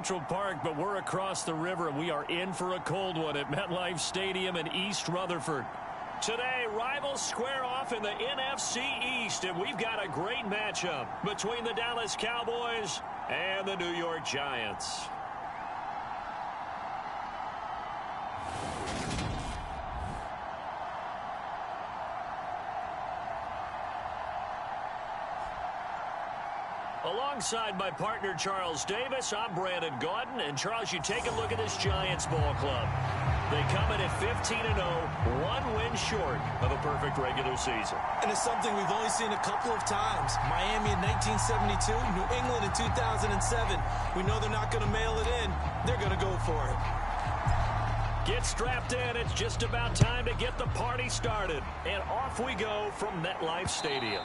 Central Park, but we're across the river, and we are in for a cold one at MetLife Stadium in East Rutherford. Today, rivals square off in the NFC East, and we've got a great matchup between the Dallas Cowboys and the New York Giants. Alongside my partner, Charles Davis, I'm Brandon Gaudin. And, Charles, you take a look at this Giants ball club. They come in at 15-0, one win short of a perfect regular season. And it's something we've only seen a couple of times. Miami in 1972, New England in 2007. We know they're not going to mail it in. They're going to go for it. Get strapped in. It's just about time to get the party started. And off we go from MetLife Stadium.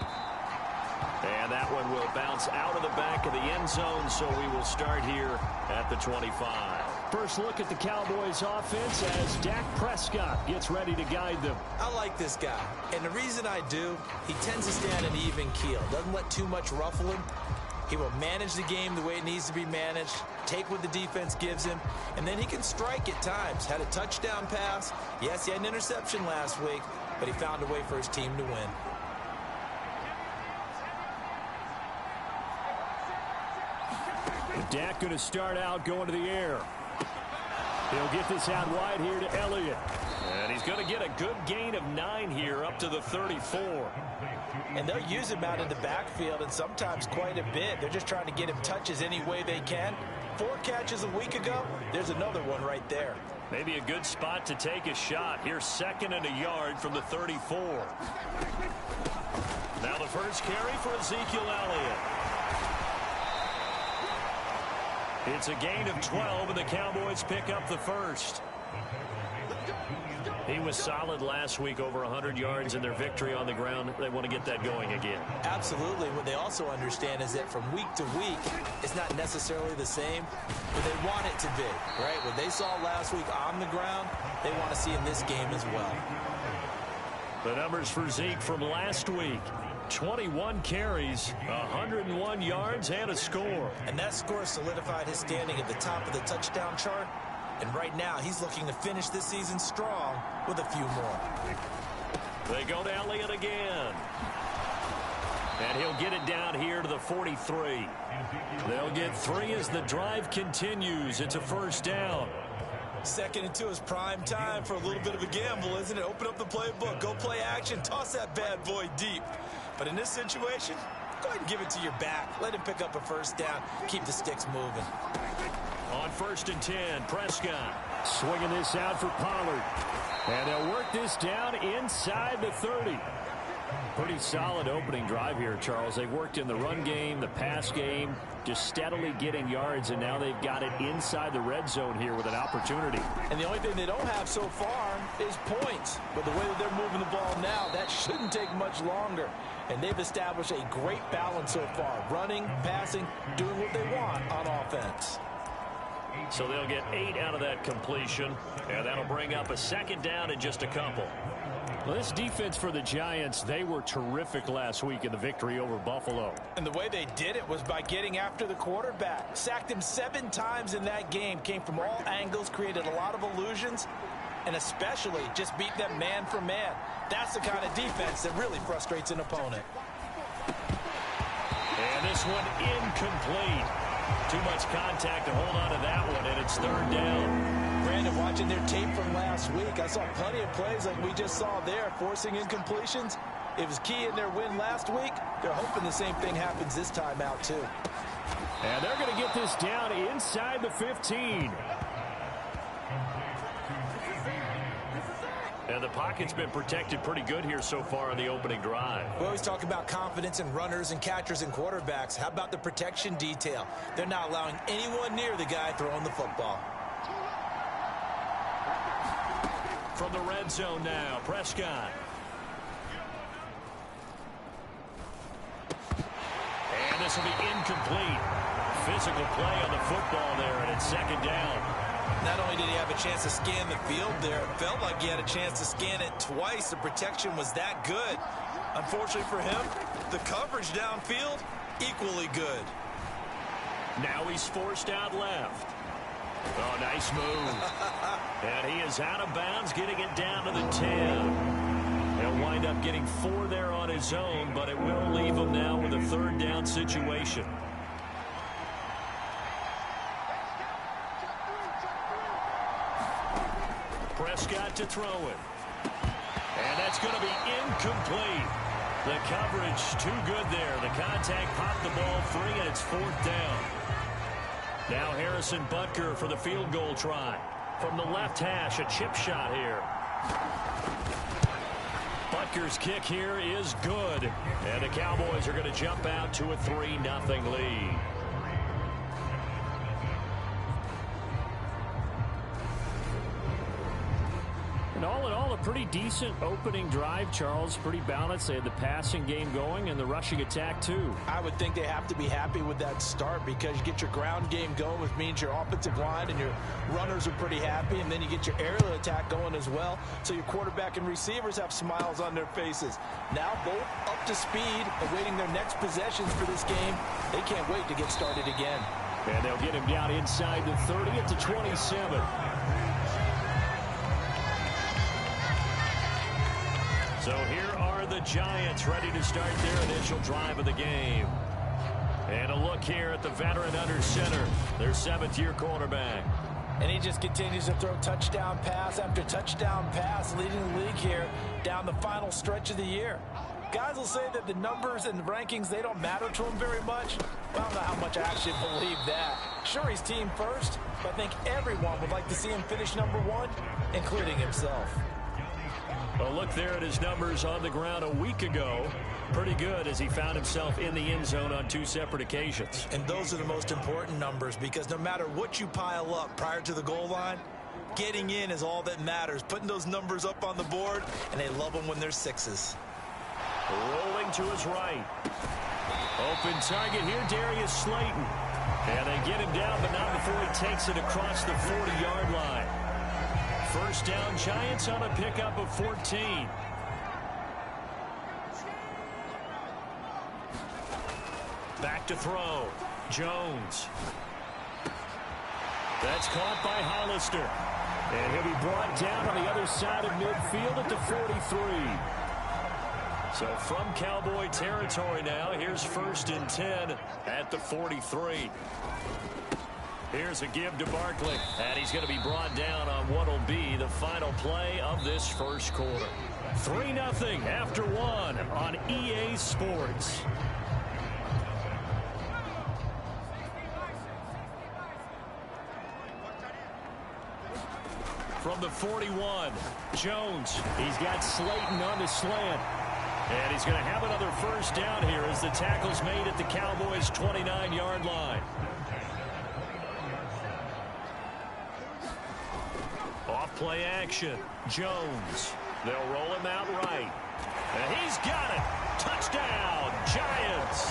And that one will bounce out of the back of the end zone, so we will start here at the 25. First look at the Cowboys offense as Dak Prescott gets ready to guide them. I like this guy, and the reason I do, he tends to stand an even keel, doesn't let too much ruffle him. He will manage the game the way it needs to be managed, take what the defense gives him, and then he can strike at times. Had a touchdown pass. Yes, he had an interception last week, but he found a way for his team to win. Dak going to start out going to the air. He'll get this out wide here to Elliott. And he's going to get a good gain of 9 here up to the 34. And they'll use him out in the backfield, and sometimes quite a bit. They're just trying to get him touches any way they can. 4 catches a week ago. There's another one right there. Maybe a good spot to take a shot. Here's 2nd and a yard from the 34. Now the first carry for Ezekiel Elliott. It's a gain of 12, and the Cowboys pick up the first. He was solid last week, over 100 yards in their victory on the ground. They want to get that going again. Absolutely. What they also understand is that from week to week, it's not necessarily the same, but they want it to be, right? What they saw last week on the ground, they want to see in this game as well. The numbers for Zeke from last week. 21 carries, 101 yards, and a score. And that score solidified his standing at the top of the touchdown chart. And right now, he's looking to finish this season strong with a few more. They go to Elliott again. And he'll get it down here to the 43. They'll get 3 as the drive continues. It's a first down. 2nd and 2 is prime time for a little bit of a gamble, isn't it? Open up the playbook, go play action, toss that bad boy deep. But in this situation, go ahead and give it to your back. Let him pick up a first down. Keep the sticks moving. On 1st and 10, Prescott swinging this out for Pollard. And they'll work this down inside the 30. Pretty solid opening drive here, Charles. They've worked in the run game, the pass game, just steadily getting yards, and now they've got it inside the red zone here with an opportunity. And the only thing they don't have so far is points. But the way that they're moving the ball now, that shouldn't take much longer. And they've established a great balance so far. Running, passing, doing what they want on offense. So they'll get 8 out of that completion, and that'll bring up a 2nd down in just a couple. Well, this defense for the Giants, they were terrific last week in the victory over Buffalo. And the way they did it was by getting after the quarterback. Sacked him 7 times in that game. Came from all angles, created a lot of illusions, and especially just beat them man for man. That's the kind of defense that really frustrates an opponent. And this one incomplete. Too much contact to hold on to that one, and it's 3rd down. Brandon, watching their tape from last week, I saw plenty of plays like we just saw there, forcing incompletions. It was key in their win last week. They're hoping the same thing happens this time out, too. And they're going to get this down inside the 15. And the pocket's been protected pretty good here so far on the opening drive. We always talk about confidence in runners and catchers and quarterbacks. How about the protection detail? They're not allowing anyone near the guy throwing the football. From the red zone now, Prescott. And this will be incomplete. Physical play on the football there, and it's 2nd down. Not only did he have a chance to scan the field there, it felt like he had a chance to scan it twice. The protection was that good. Unfortunately for him, the coverage downfield, equally good. Now he's forced out left. Oh, nice move. And he is out of bounds, getting it down to the 10. He'll wind up getting 4 there on his own, but it will leave him now with a third down situation. Prescott to throw it. And that's going to be incomplete. The coverage too good there. The contact popped the ball free, and it's 4th down. Now Harrison Butker for the field goal try. From the left hash, a chip shot here. Butker's kick here is good. And the Cowboys are going to jump out to a 3-0 lead. And all in all, a pretty decent opening drive, Charles. Pretty balanced. They had the passing game going and the rushing attack, too. I would think they have to be happy with that start because you get your ground game going, which means your offensive line and your runners are pretty happy, and then you get your aerial attack going as well, so your quarterback and receivers have smiles on their faces. Now both up to speed, awaiting their next possessions for this game. They can't wait to get started again. And they'll get him down inside the 30 at the 27. So here are the Giants ready to start their initial drive of the game. And a look here at the veteran under center, their 7th-year quarterback. And he just continues to throw touchdown pass after touchdown pass, leading the league here down the final stretch of the year. Guys will say that the numbers and the rankings, they don't matter to him very much. I don't know how much I actually believe that. Sure, he's team first, but I think everyone would like to see him finish #1, including himself. A look there at his numbers on the ground a week ago. Pretty good as he found himself in the end zone on 2 separate occasions. And those are the most important numbers because no matter what you pile up prior to the goal line, getting in is all that matters. Putting those numbers up on the board, and they love them when they're 6s. Rolling to his right. Open target here, Darius Slayton. And they get him down, but not before he takes it across the 40-yard line. First down, Giants on a pickup of 14. Back to throw. Jones. That's caught by Hollister. And he'll be brought down on the other side of midfield at the 43. So from Cowboy territory now, here's 1st and 10 at the 43. Here's a give to Barkley, and he's going to be brought down on what will be the final play of this first quarter. 3-0 after 1 on EA Sports. From the 41, Jones. He's got Slayton on the slant. And he's going to have another first down here as the tackle's made at the Cowboys' 29-yard line. Off play action. Jones. They'll roll him out right. And he's got it. Touchdown, Giants.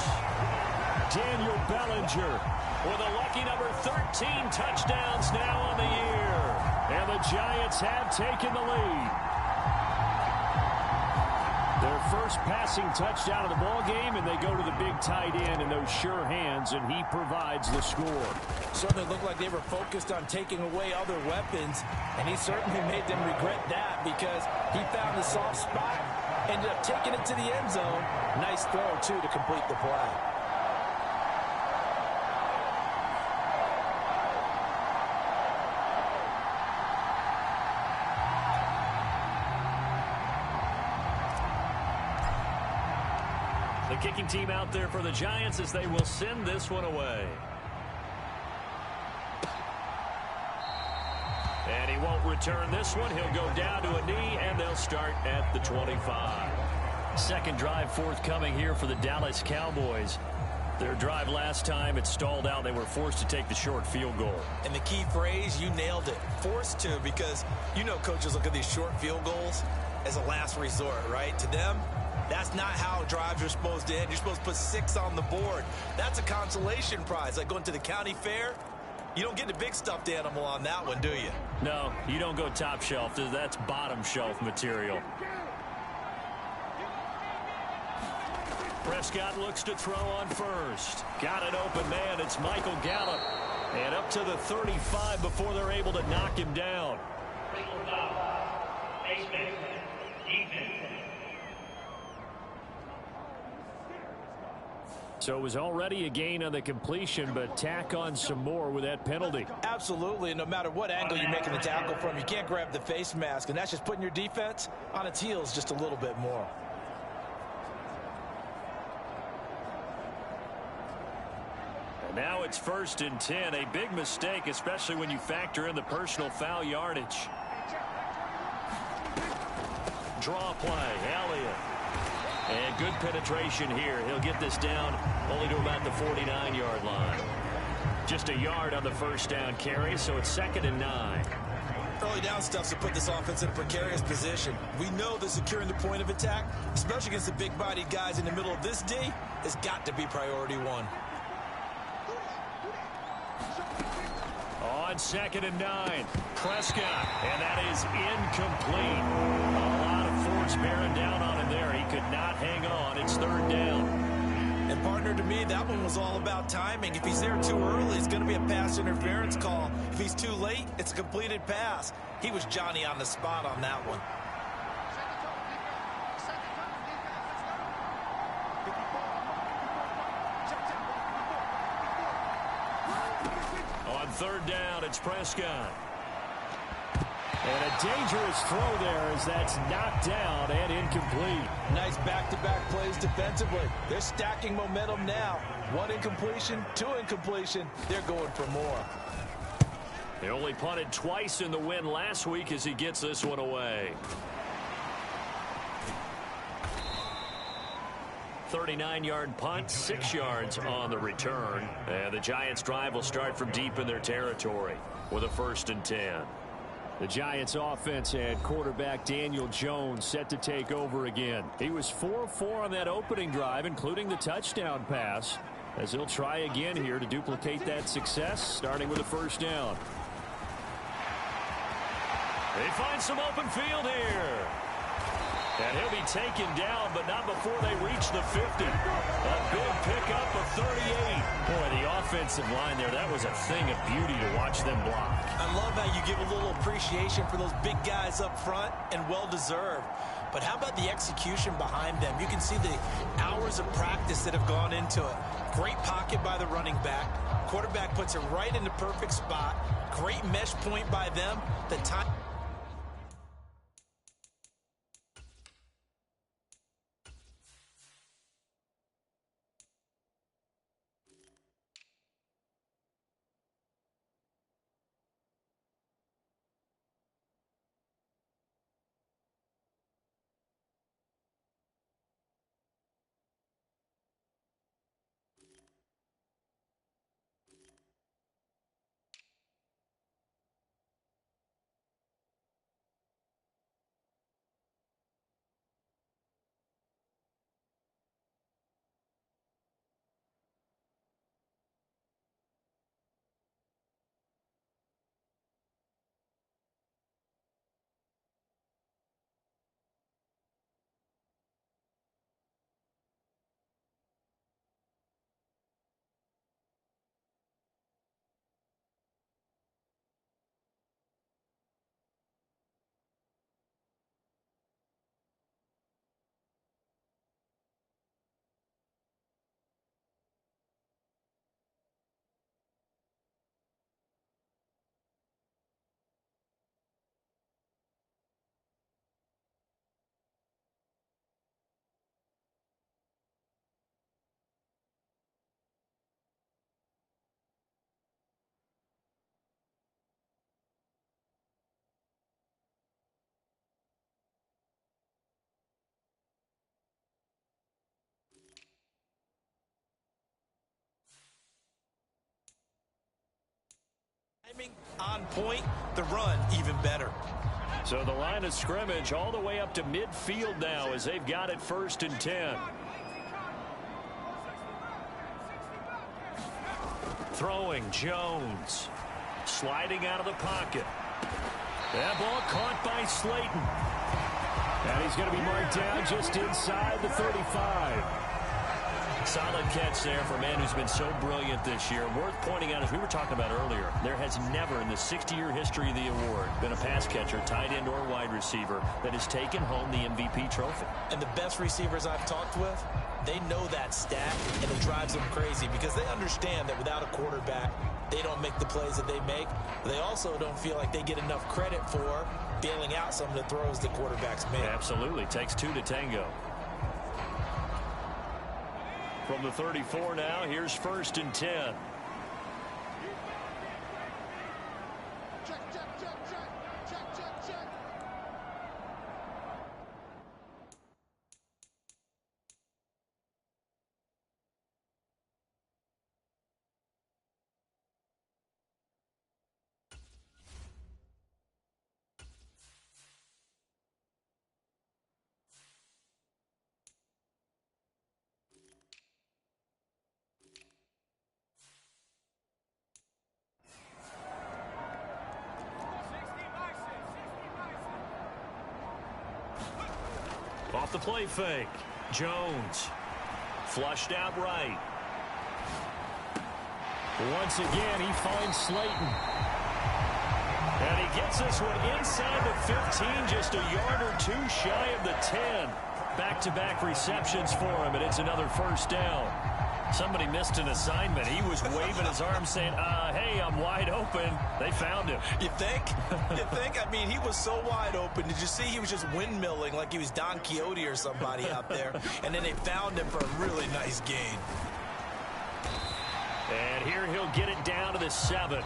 Daniel Bellinger with a lucky number 13 touchdowns now on the year. And the Giants have taken the lead. Their first passing touchdown of the ball game, and they go to the big tight end in those sure hands, and he provides the score. Certainly looked like they were focused on taking away other weapons, and he certainly made them regret that because he found the soft spot, ended up taking it to the end zone. Nice throw, too, to complete the play. The kicking team out there for the Giants as they will send this one away. And he won't return this one. He'll go down to a knee, and they'll start at the 25. Second drive forthcoming here for the Dallas Cowboys. Their drive last time, it stalled out. They were forced to take the short field goal. And the key phrase, you nailed it. Forced to, because you know coaches look at these short field goals as a last resort, right? To them, that's not how drives are supposed to end. You're supposed to put 6 on the board. That's a consolation prize. Like going to the county fair, you don't get the big stuffed animal on that one, do you? No, you don't go top shelf. That's bottom shelf material. Prescott looks to throw on first. Got an open man. It's Michael Gallup. And up to the 35 before they're able to knock him down. So it was already a gain on the completion, but tack on some more with that penalty. Absolutely. No matter what angle you're making the tackle from, you can't grab the face mask, and that's just putting your defense on its heels just a little bit more. And now it's 1st and 10. A big mistake, especially when you factor in the personal foul yardage. Draw play. Elliott. And good penetration here. He'll get this down only to about the 49-yard line. Just a yard on the first down carry, so it's 2nd and 9. Early down stuff to put this offense in a precarious position. We know that securing the point of attack, especially against the big-bodied guys in the middle of this D, has got to be priority one. On 2nd and 9, Prescott, and that is incomplete. A lot of force bearing down on him there. He could not hang on. It's 3rd down. And partner, to me, that one was all about timing. If he's there too early, it's going to be a pass interference call. If he's too late, it's a completed pass. He was Johnny on the spot on that one. On 3rd down, it's Prescott. And a dangerous throw there as that's knocked down and incomplete. Nice back-to-back plays defensively. They're stacking momentum now. 1 incompletion, 2 incompletion. They're going for more. They only punted twice in the win last week as he gets this one away. 39-yard punt, 6 yards on the return. And the Giants' drive will start from deep in their territory with a 1st and 10. The Giants offense had quarterback Daniel Jones set to take over again. He was 4-4 on that opening drive, including the touchdown pass, as he'll try again here to duplicate that success, starting with a 1st down. They find some open field here. And he'll be taken down, but not before they reach the 50. A big pickup of 38. Boy, the offensive line there, that was a thing of beauty to watch them block. I love how you give a little appreciation for those big guys up front, and well-deserved. But how about the execution behind them? You can see the hours of practice that have gone into it. Great pocket by the running back. Quarterback puts it right in the perfect spot. Great mesh point by them. The time... on point, the run even better. So the line of scrimmage all the way up to midfield now as they've got it 1st and 10. Throwing Jones. Sliding out of the pocket. That ball caught by Slayton. And he's going to be marked down just inside the 35. Solid catch there for a man who's been so brilliant this year. Worth pointing out, as we were talking about earlier, there has never in the 60-year history of the award been a pass catcher, tight end or wide receiver, that has taken home the MVP trophy. And the best receivers I've talked with, they know that stat, and it drives them crazy because they understand that without a quarterback, they don't make the plays that they make. But they also don't feel like they get enough credit for bailing out some of the throws the quarterbacks make. Absolutely. Takes two to tango. From the 34 now, here's 1st and 10. Off the play fake. Jones. Flushed out right. Once again, he finds Slayton. And he gets this one inside the 15, just a yard or two shy of the 10. Back-to-back receptions for him, and it's another 1st down. Somebody missed an assignment. He was waving his arms saying, hey, I'm wide open. They found him. You think? You think? I mean, he was so wide open. Did you see he was just windmilling like he was Don Quixote or somebody out there? And then they found him for a really nice gain. And here he'll get it down to the 7.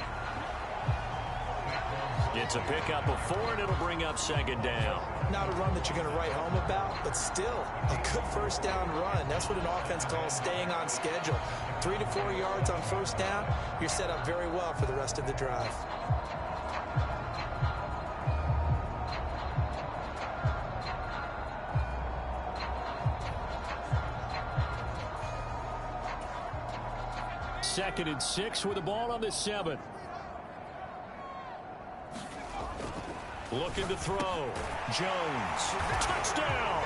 It's a pickup of 4, and it'll bring up 2nd down. Not a run that you're going to write home about, but still a good 1st down run. That's what an offense calls staying on schedule. 3 to 4 yards on 1st down, you're set up very well for the rest of the drive. Second and 6 with the ball on the 7. Looking to throw. Jones. Touchdown!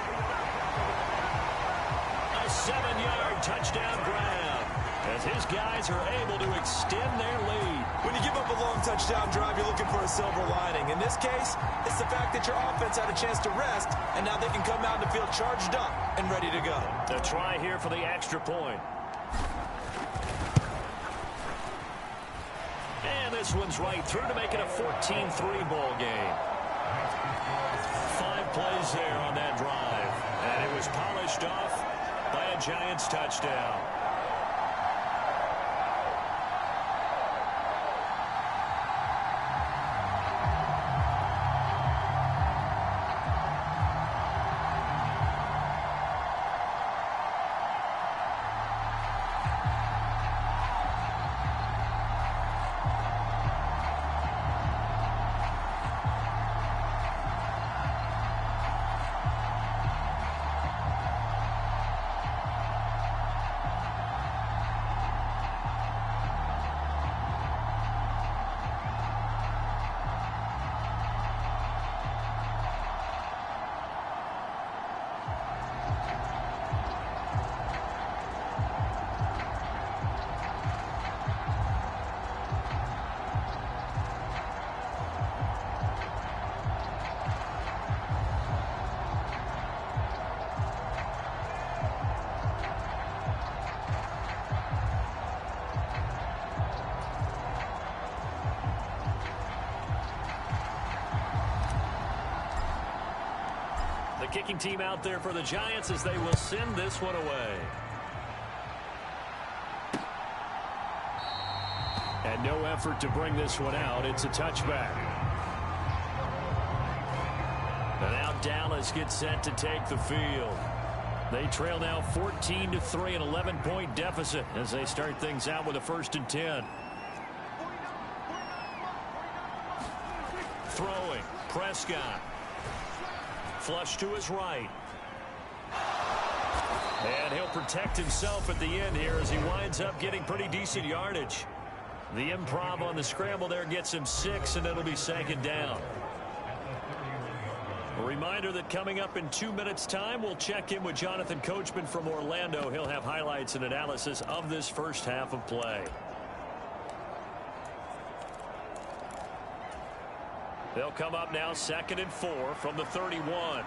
A 7-yard touchdown grab as his guys are able to extend their lead. When you give up a long touchdown drive, you're looking for a silver lining. In this case, it's the fact that your offense had a chance to rest, and now they can come out in the field charged up and ready to go. A try here for the extra point. And this one's right through to make it a 14-3 ball game. 5 plays there on that drive. And it was polished off by a Giants touchdown. The kicking team out there for the Giants as they will send this one away. And no effort to bring this one out. It's a touchback. And now Dallas gets set to take the field. They trail now 14-3, an 11-point deficit as they start things out with a 1st and 10. Throwing, Prescott. Flush to his right. And he'll protect himself at the end here as he winds up getting pretty decent yardage. The improv on the scramble there gets him 6, and it'll be 2nd down. A reminder that coming up in 2 minutes' time, we'll check in with Jonathan Coachman from Orlando. He'll have highlights and analysis of this first half of play. They'll come up now 2nd and 4 from the 31.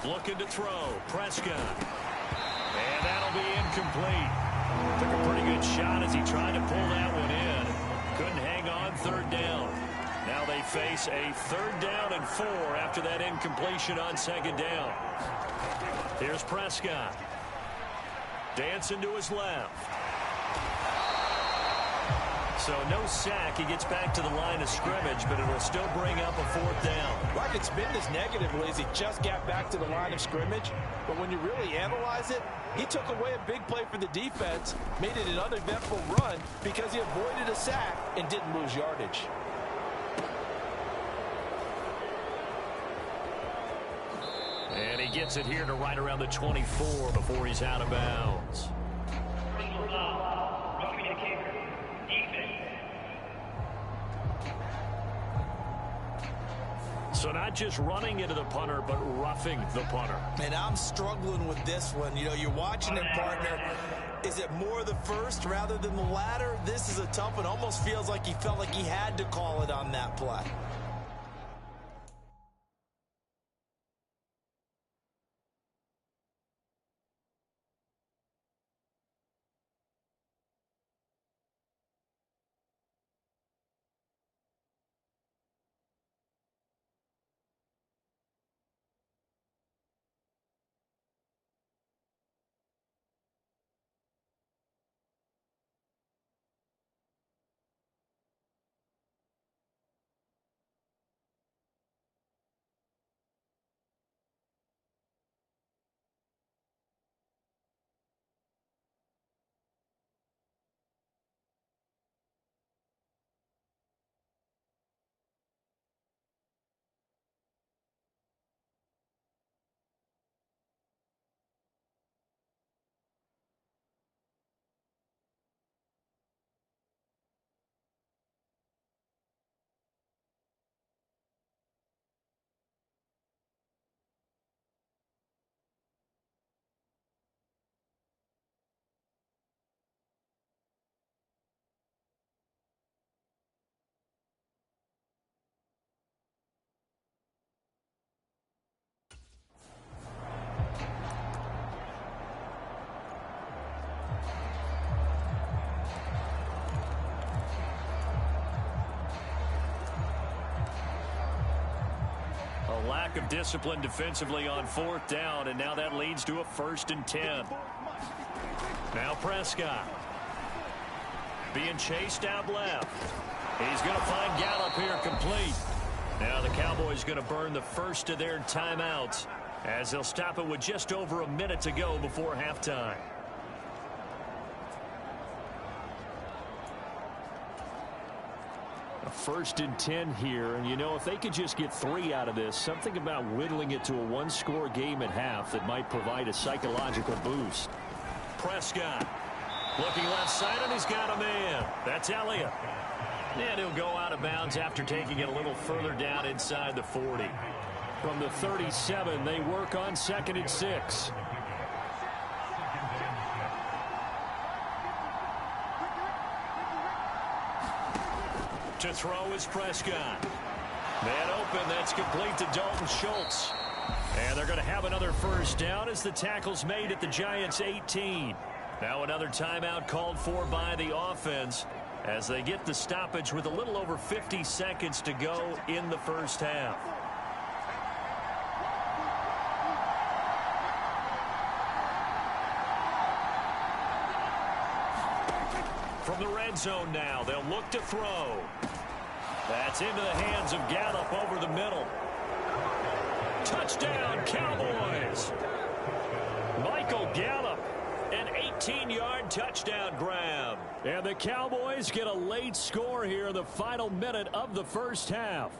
Looking to throw. Prescott. And that'll be incomplete. Took a pretty good shot as he tried to pull that one in. Couldn't hang on 3rd down. Now they face a 3rd down and 4 after that incompletion on 2nd down. Here's Prescott. Dancing to his left. So no sack. He gets back to the line of scrimmage, but it'll still bring up a 4th down. Like it's been this negatively as he just got back to the line of scrimmage. But when you really analyze it, he took away a big play for the defense, made it an uneventful run because he avoided a sack and didn't lose yardage. And he gets it here to right around the 24 before he's out of bounds. So not just running into the punter, but roughing the punter. And I'm struggling with this one. You know, you're watching it, partner. Is it more the first rather than the latter? This is a tough one. Almost feels like he felt like he had to call it on that play. Lack of discipline defensively on 4th down, and now that leads to a 1st and 10. Now Prescott being chased out left. He's going to find Gallup here complete. Now the Cowboys going to burn the first of their timeouts as they'll stop it with just over a minute to go before halftime. A 1st and 10 here, and you know, if they could just get 3 out of this, something about whittling it to a 1-score game at half that might provide a psychological boost. Prescott looking left side, and he's got a man. That's Elliott. And he'll go out of bounds after taking it a little further down inside the 40. From the 37, they work on 2nd and 6. To throw is Prescott. Man open, that's complete to Dalton Schultz. And they're going to have another 1st down as the tackle's made at the Giants' 18. Now another timeout called for by the offense as they get the stoppage with a little over 50 seconds to go in the first half. From the red zone now, they'll look to throw. That's into the hands of Gallup over the middle. Touchdown, Cowboys! Michael Gallup, an 18-yard touchdown grab. And the Cowboys get a late score here in the final minute of the first half.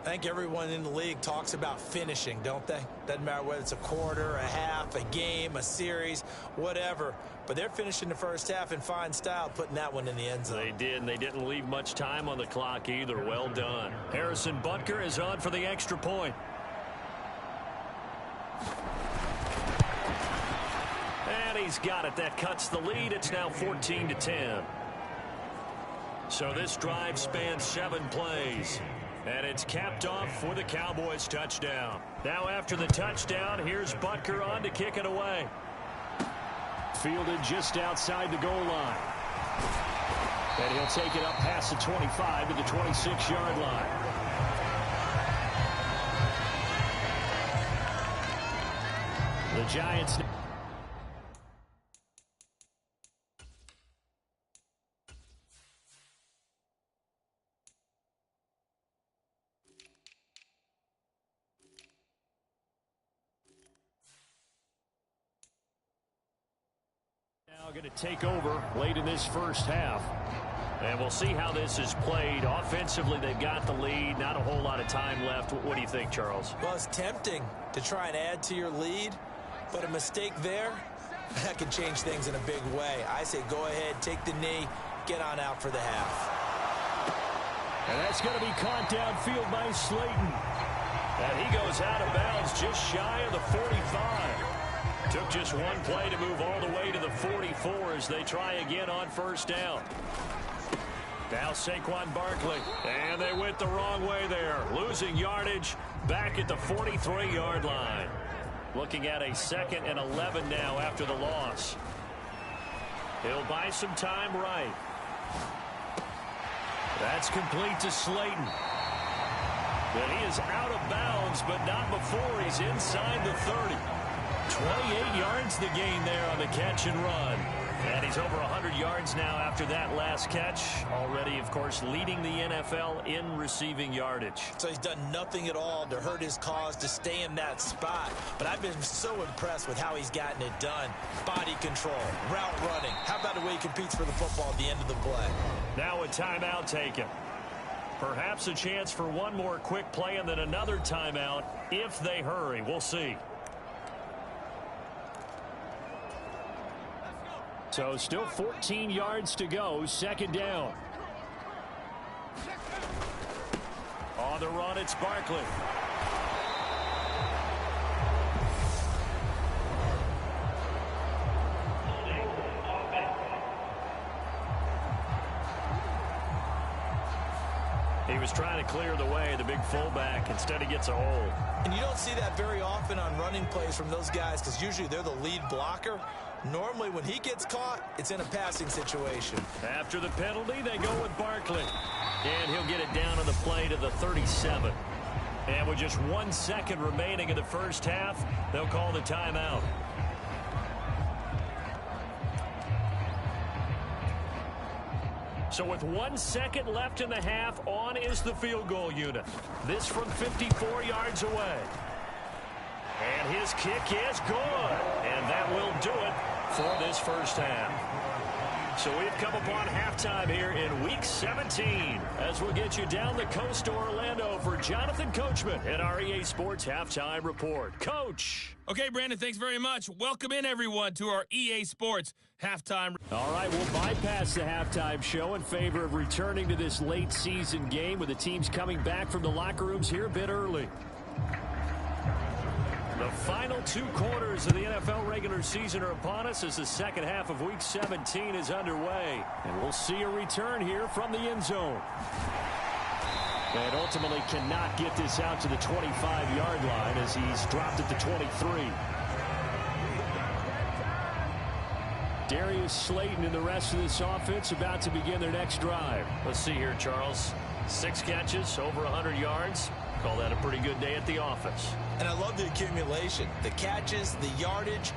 I think everyone in the league talks about finishing, don't they? Doesn't matter whether it's a quarter, a half, a game, a series, whatever. But they're finishing the first half in fine style, putting that one in the end zone. They did, and they didn't leave much time on the clock either. Well done. Harrison Butker is on for the extra point. And he's got it. That cuts the lead. It's now 14-10. So this drive spans 7 plays. And it's capped off for the Cowboys touchdown. Now after the touchdown, here's Butker on to kick it away. Fielded just outside the goal line. And he'll take it up past the 25 to the 26-yard line. The Giants... now going to take over late in this first half. And we'll see how this is played. Offensively, they've got the lead. Not a whole lot of time left. What do you think, Charles? Well, it's tempting to try and add to your lead, but a mistake there, that can change things in a big way. I say go ahead, take the knee, get on out for the half. And that's going to be caught downfield by Slayton. And he goes out of bounds just shy of the 45. Took just one play to move all the way to the 44 as they try again on first down. Now Saquon Barkley. And they went the wrong way there. Losing yardage back at the 43-yard line. Looking at a 2nd and 11 now after the loss. He'll buy some time right. That's complete to Slayton. But he is out of bounds, but not before he's inside the 30. 28 yards the gain there on the catch and run. And he's over 100 yards now after that last catch. Already, of course, leading the NFL in receiving yardage. So he's done nothing at all to hurt his cause to stay in that spot. But I've been so impressed with how he's gotten it done. Body control, route running. How about the way he competes for the football at the end of the play? Now a timeout taken. Perhaps a chance for one more quick play and then another timeout if they hurry. We'll see. So still 14 yards to go. 2nd down. On the run, it's Barkley. He was trying to clear the way, the big fullback. Instead, he gets a hole. And you don't see that very often on running plays from those guys because usually they're the lead blocker. Normally, when he gets caught, it's in a passing situation. After the penalty, they go with Barkley. And he'll get it down on the play to the 37. And with just 1 second remaining in the first half, they'll call the timeout. So with 1 second left in the half, on is the field goal unit. This from 54 yards away. And his kick is good. And that will do it for this first half. So we've come upon halftime here in Week 17 as we'll get you down the coast to Orlando for Jonathan Coachman at our EA Sports Halftime Report. Coach. Okay, Brandon, thanks very much. Welcome in, everyone, to our EA Sports Halftime. All right, we'll bypass the halftime show in favor of returning to this late season game with the teams coming back from the locker rooms here a bit early. The final 2 quarters of the NFL regular season are upon us as the second half of Week 17 is underway. And we'll see a return here from the end zone. And ultimately cannot get this out to the 25-yard line as he's dropped at the 23. Darius Slayton and the rest of this offense about to begin their next drive. Let's see here, Charles. 6 catches, over 100 yards. Call that a pretty good day at the office. And I love the accumulation, the catches, the yardage.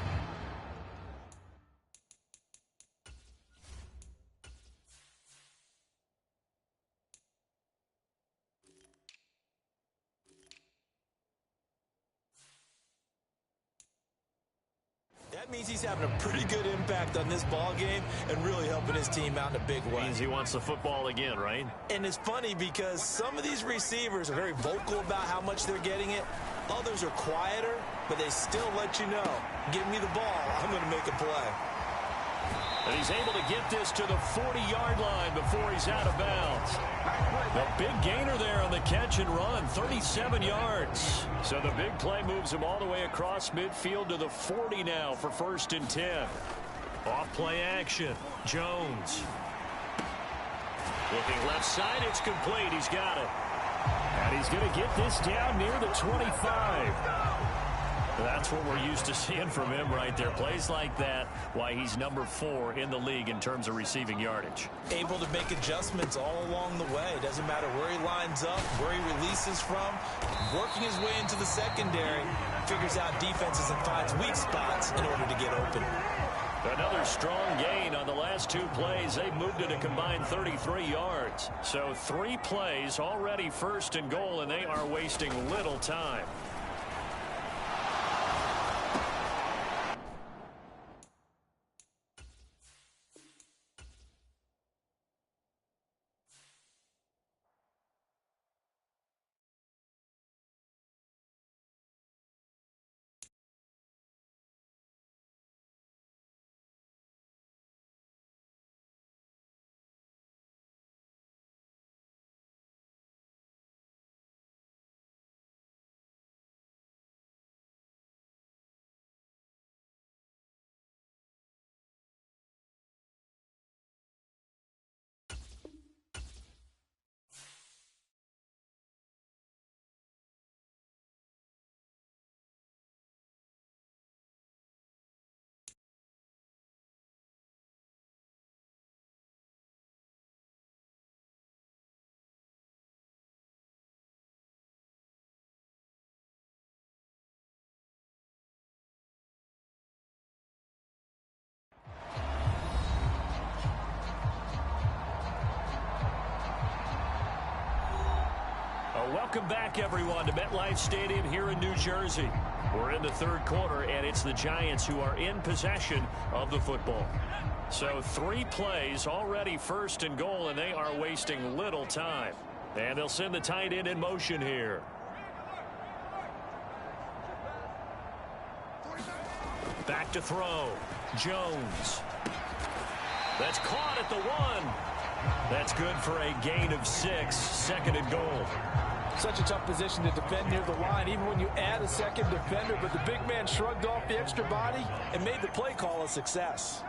That That means he's having a pretty good impact on this ball game and really helping his team out in a big way. Means he wants the football again, right? And it's funny because some of these receivers are very vocal about how much they're getting it. Others are quieter, but they still let you know, give me the ball, I'm going to make a play. And he's able to get this to the 40-yard line before he's out of bounds. A big gainer there on the catch and run, 37 yards. So the big play moves him all the way across midfield to the 40 now for 1st and 10. Off play action. Jones. Looking left side, it's complete. He's got it. And he's going to get this down near the 25. That's what we're used to seeing from him right there. Plays like that, why he's number 4 in the league in terms of receiving yardage. Able to make adjustments all along the way. Doesn't matter where he lines up, where he releases from. Working his way into the secondary, figures out defenses and finds weak spots in order to get open. Another strong gain on the last 2 plays. They moved it a combined 33 yards. So 3 plays already 1st and goal, and they are wasting little time. Welcome back, everyone, to MetLife Stadium here in New Jersey. We're in the 3rd quarter, and it's the Giants who are in possession of the football. So 3 plays already 1st and goal, and they are wasting little time. And they'll send the tight end in motion here. Back to throw. Jones. That's caught at the 1. That's good for a gain of 6. 2nd and goal. Such a tough position to defend near the line, even when you add a second defender, but the big man shrugged off the extra body and made the play call a success.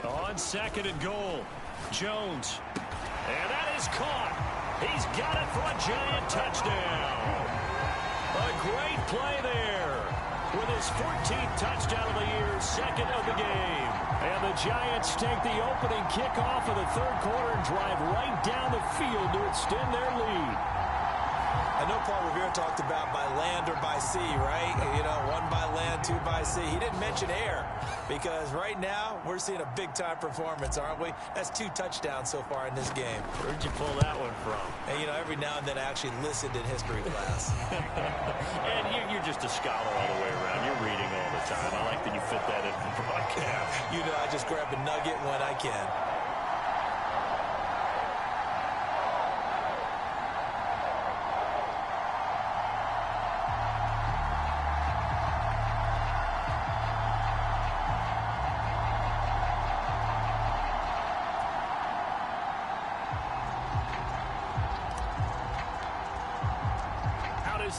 On 2nd and goal, Jones. And that is caught. He's got it for a Giant touchdown. A great play there. With his 14th touchdown of the year, 2nd of the game. And the Giants take the opening kickoff of the 3rd quarter and drive right down the field to extend their lead. I know Paul Revere talked about by land or by sea, right? You know, 1 by land, 2 by sea. He didn't mention air because right now we're seeing a big-time performance, aren't we? That's 2 touchdowns so far in this game. Where'd you pull that one from? And, you know, every now and then I actually listened in history class. And you're just a scholar all the way around. You're reading all the time. I like that you fit that in the broadcast. You know, I just grab a nugget when I can.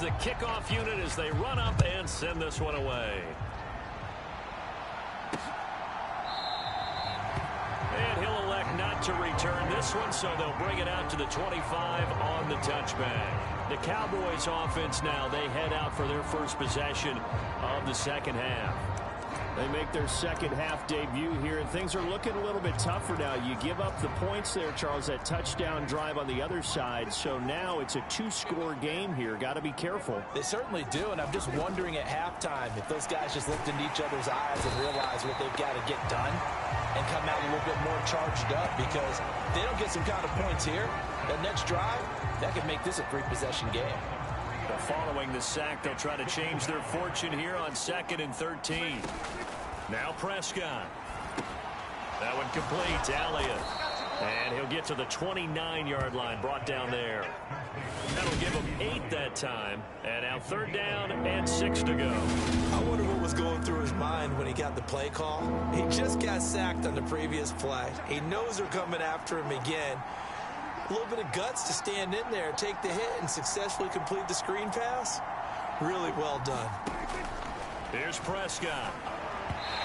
The kickoff unit as they run up and send this one away. And he'll elect not to return this one, so they'll bring it out to the 25 on the touchback. The Cowboys offense now, they head out for their first possession of the 2nd half. They make their 2nd half debut here, and things are looking a little bit tougher now. You give up the points there, Charles, that touchdown drive on the other side. So now it's a 2-score game here. Got to be careful. They certainly do, and I'm just wondering at halftime if those guys just looked into each other's eyes and realize what they've got to get done and come out a little bit more charged up, because if they don't get some kind of points here, that next drive, that could make this a 3-possession game. Following the sack, they'll try to change their fortune here on 2nd and 13. Now Prescott. That one complete. Elliott. And he'll get to the 29-yard line, brought down there. That'll give him 8 that time. And now 3rd down and 6 to go. I wonder what was going through his mind when he got the play call. He just got sacked on the previous play. He knows they're coming after him again. A little bit of guts to stand in there, take the hit, and successfully complete the screen pass. Really well done. Here's Prescott.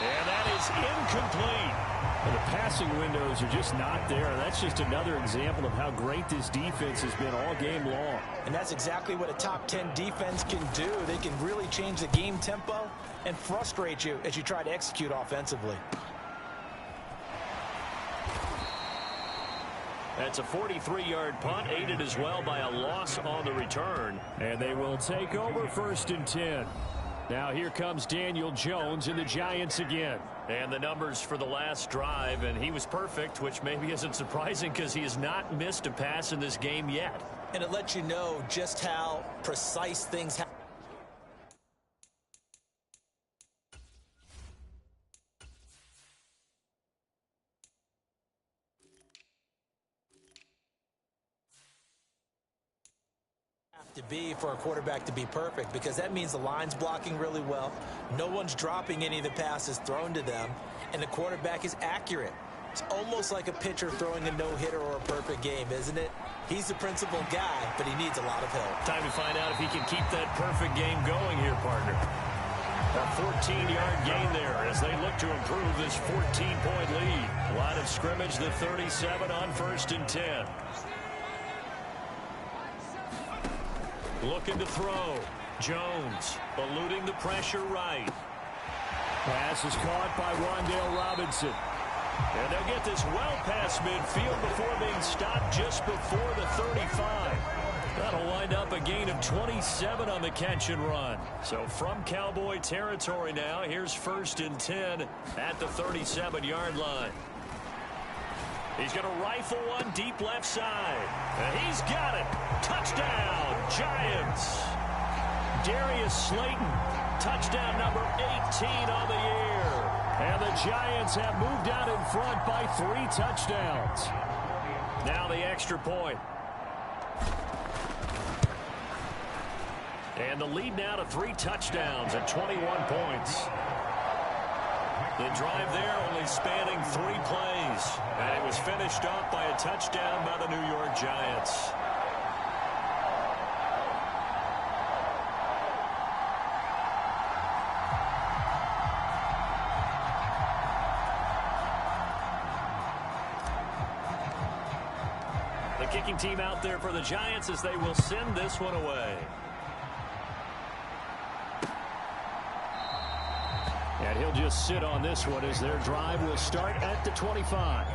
And that is incomplete. Well, the passing windows are just not there. That's just another example of how great this defense has been all game long. And that's exactly what a top 10 defense can do. They can really change the game tempo and frustrate you as you try to execute offensively. That's a 43-yard punt, aided as well by a loss on the return. And they will take over 1st and 10. Now here comes Daniel Jones and the Giants again. And the numbers for the last drive, and he was perfect, which maybe isn't surprising because he has not missed a pass in this game yet. And it lets you know just how precise things happen. To be for a quarterback to be perfect, because that means the line's blocking really well, no one's dropping any of the passes thrown to them, and the quarterback is accurate. It's almost like a pitcher throwing a no-hitter or a perfect game, isn't it? He's the principal guy, but he needs a lot of help. Time to find out if he can keep that perfect game going here, partner. A 14-yard gain there as they look to improve this 14-point lead. Line of scrimmage, the 37 on 1st and 10. Looking to throw. Jones eluding the pressure right. Pass is caught by Wan'Dale Robinson. And they'll get this well past midfield before being stopped just before the 35. That'll wind up a gain of 27 on the catch and run. So from Cowboy territory now, here's 1st and 10 at the 37-yard line. He's going to rifle one deep left side. And he's got it. Touchdown, Giants. Darius Slayton, touchdown number 18 on the year. And the Giants have moved out in front by 3 touchdowns. Now the extra point. And the lead now to 3 touchdowns at 21 points. The drive there only spanning 3 plays. And it was finished off by a touchdown by the New York Giants. The kicking team out there for the Giants as they will send this one away. And he'll just sit on this one as their drive will start at the 25.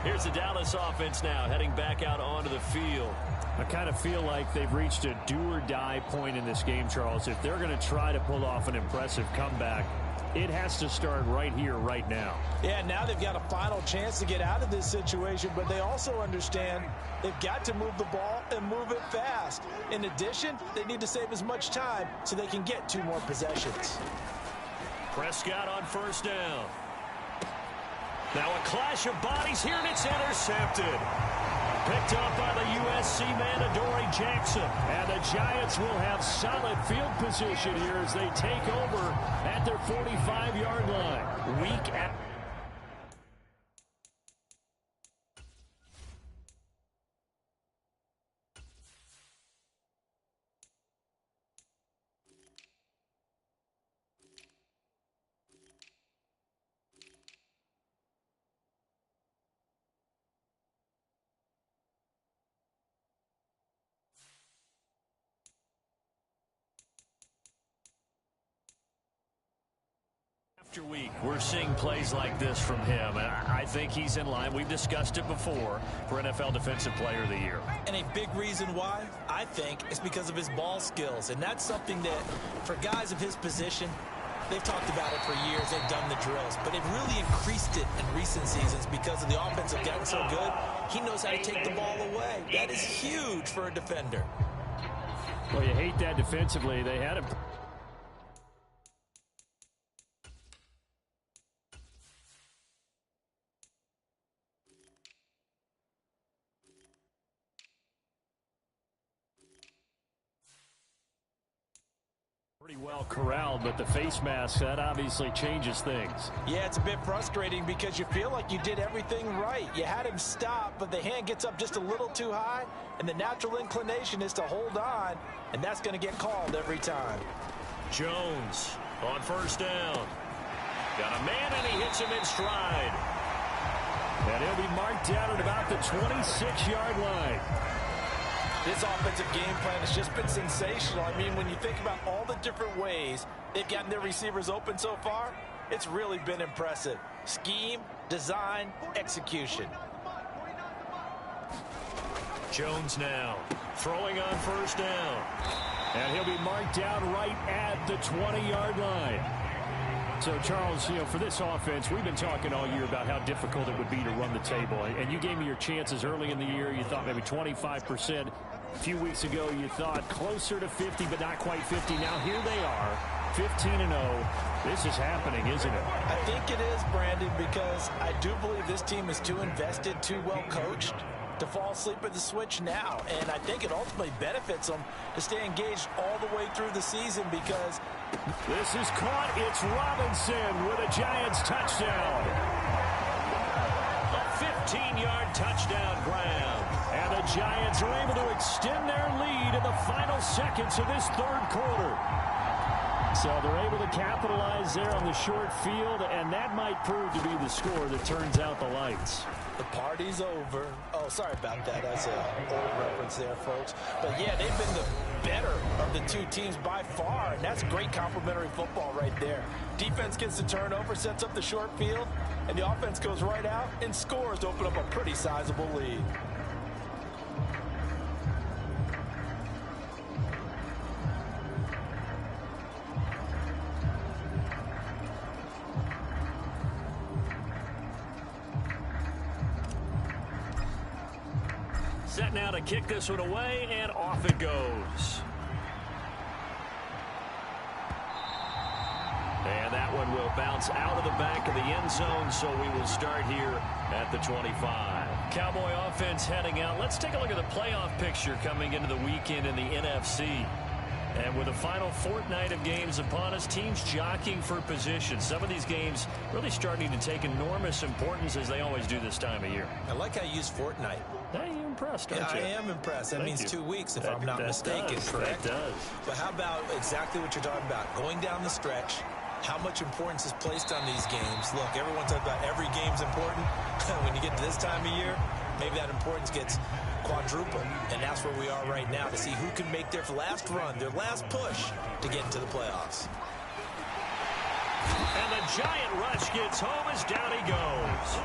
Here's the Dallas offense now heading back out onto the field. I kind of feel like they've reached a do-or-die point in this game, Charles. If they're going to try to pull off an impressive comeback, it has to start right here, right now. Yeah, now they've got a final chance to get out of this situation, but they also understand they've got to move the ball and move it fast. In addition, they need to save as much time so they can get 2 more possessions. Prescott on 1st down. Now a clash of bodies here, and it's intercepted. Picked up by the USC man, Adoree Jackson. And the Giants will have solid field position here as they take over at their 45-yard line. Weak at after week, we're seeing plays like this from him, and I think he's in line. We've discussed it before for NFL Defensive Player of the Year. And a big reason why, I think, is because of his ball skills. And that's something that, for guys of his position, they've talked about it for years. They've done the drills. But they've really increased it in recent seasons because of the offense have gotten so good. He knows how to take the ball away. That is huge for a defender. Well, you hate that defensively. They had him. Pretty well corralled, but the face mask, that obviously changes things. Yeah, it's a bit frustrating because you feel like you did everything right. You had him stop, but the hand gets up just a little too high, and the natural inclination is to hold on, and that's going to get called every time. Jones on first down. Got a man, and he hits him in stride. And he'll be marked down at about the 26-yard line. This offensive game plan has just been sensational. I mean, when you think about all the different ways they've gotten their receivers open so far, it's really been impressive. Scheme, design, execution. Jones now throwing on first down. And he'll be marked down right at the 20-yard line. So, Charles, for this offense, we've been talking all year about how difficult it would be to run the table. And you gave me your chances early in the year. You thought maybe 25%. A few weeks ago, you thought closer to 50, but not quite 50. Now, here they are, 15-0. This is happening, isn't it? I think it is, Brandon, because I do believe this team is too invested, too well coached to fall asleep at the switch now. And I think it ultimately benefits them to stay engaged all the way through the season because this is caught. It's Robinson with a Giants touchdown. A 15-yard touchdown grab. And the Giants are able to extend their lead in the final seconds of this third quarter. So they're able to capitalize there on the short field, and that might prove to be the score that turns out the lights. The party's over. Oh, sorry about that. That's an old reference there, folks. But, yeah, they've been the better of the two teams by far, and that's great complementary football right there. Defense gets the turnover, sets up the short field, and the offense goes right out and scores to open up a pretty sizable lead. Set now to kick this one away, and off it goes. And that one will bounce out of the back of the end zone, so we will start here at the 25. Cowboy offense heading out. Let's take a look at the playoff picture coming into the weekend in the NFC. And with the final fortnight of games upon us, teams jockeying for position. Some of these games really starting to take enormous importance as they always do this time of year. I like how you use fortnight. Now you're impressed, aren't you? I am impressed. That means 2 weeks if I'm not that mistaken, does, correct? That does. But how about exactly what you're talking about? Going down the stretch, how much importance is placed on these games. Look, everyone talks about every game's important. When you get to this time of year, maybe that importance gets quadrupled. And that's where we are right now to see who can make their last run, their last push to get into the playoffs. And the giant rush gets home as down he goes.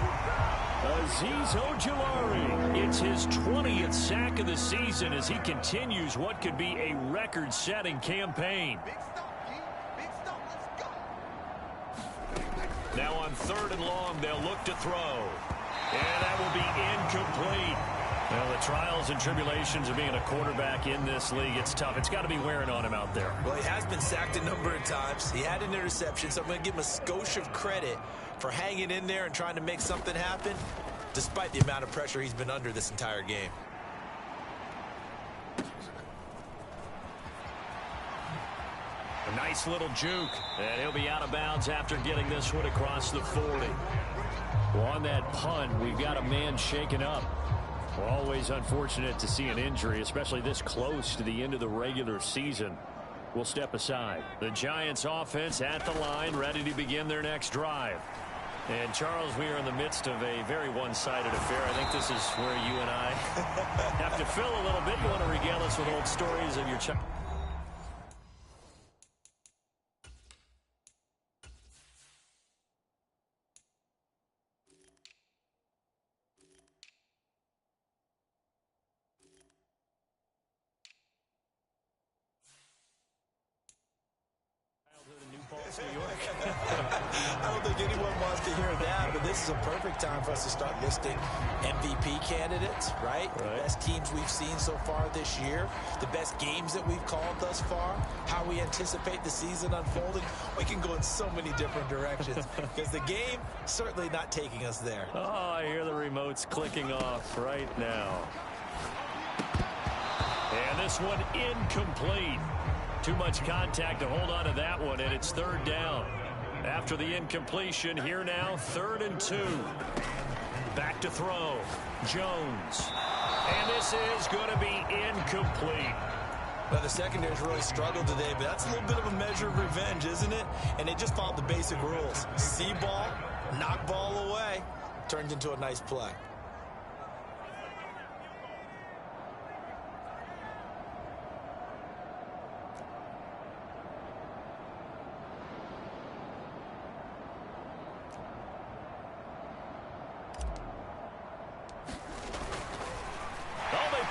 Azeez Ojulari. It's his 20th sack of the season as he continues what could be a record-setting campaign. Now on 3rd and long, they'll look to throw. And that will be incomplete. Well, the trials and tribulations of being a quarterback in this league, it's tough. It's got to be wearing on him out there. Well, he has been sacked a number of times. He had an interception, so I'm going to give him a skosh of credit for hanging in there and trying to make something happen, despite the amount of pressure he's been under this entire game. A nice little juke. And he'll be out of bounds after getting this one across the 40. Well, on that punt, we've got a man shaken up. Well, always unfortunate to see an injury, especially this close to the end of the regular season. We'll step aside. The Giants offense at the line, ready to begin their next drive. And, Charles, we are in the midst of a very one-sided affair. I think this is where you and I have to fill a little bit. You want to regale us with old stories of your child. Yes, New York. I don't think anyone wants to hear that, but this is a perfect time for us to start listing MVP candidates, right? The best teams we've seen so far this year, the best games that we've called thus far, how we anticipate the season unfolding. We can go in so many different directions because the game certainly not taking us there. Oh, I hear the remotes clicking off right now. And this one incomplete. Too much contact to hold on to that one, and it's third down. After the incompletion, here now, 3rd and 2. Back to throw. Jones. And this is going to be incomplete. Well, the secondary's really struggled today, but that's a little bit of a measure of revenge, isn't it? And they just followed the basic rules. See ball, knock ball away, turned into a nice play.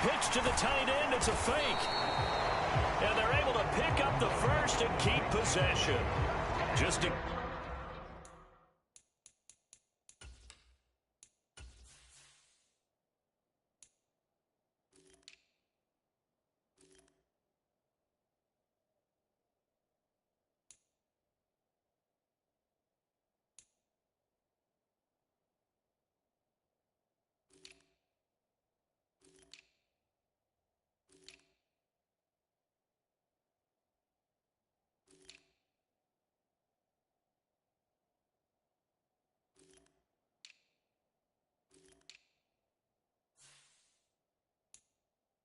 Pitch to the tight end. It's a fake. And they're able to pick up the first and keep possession. Just a...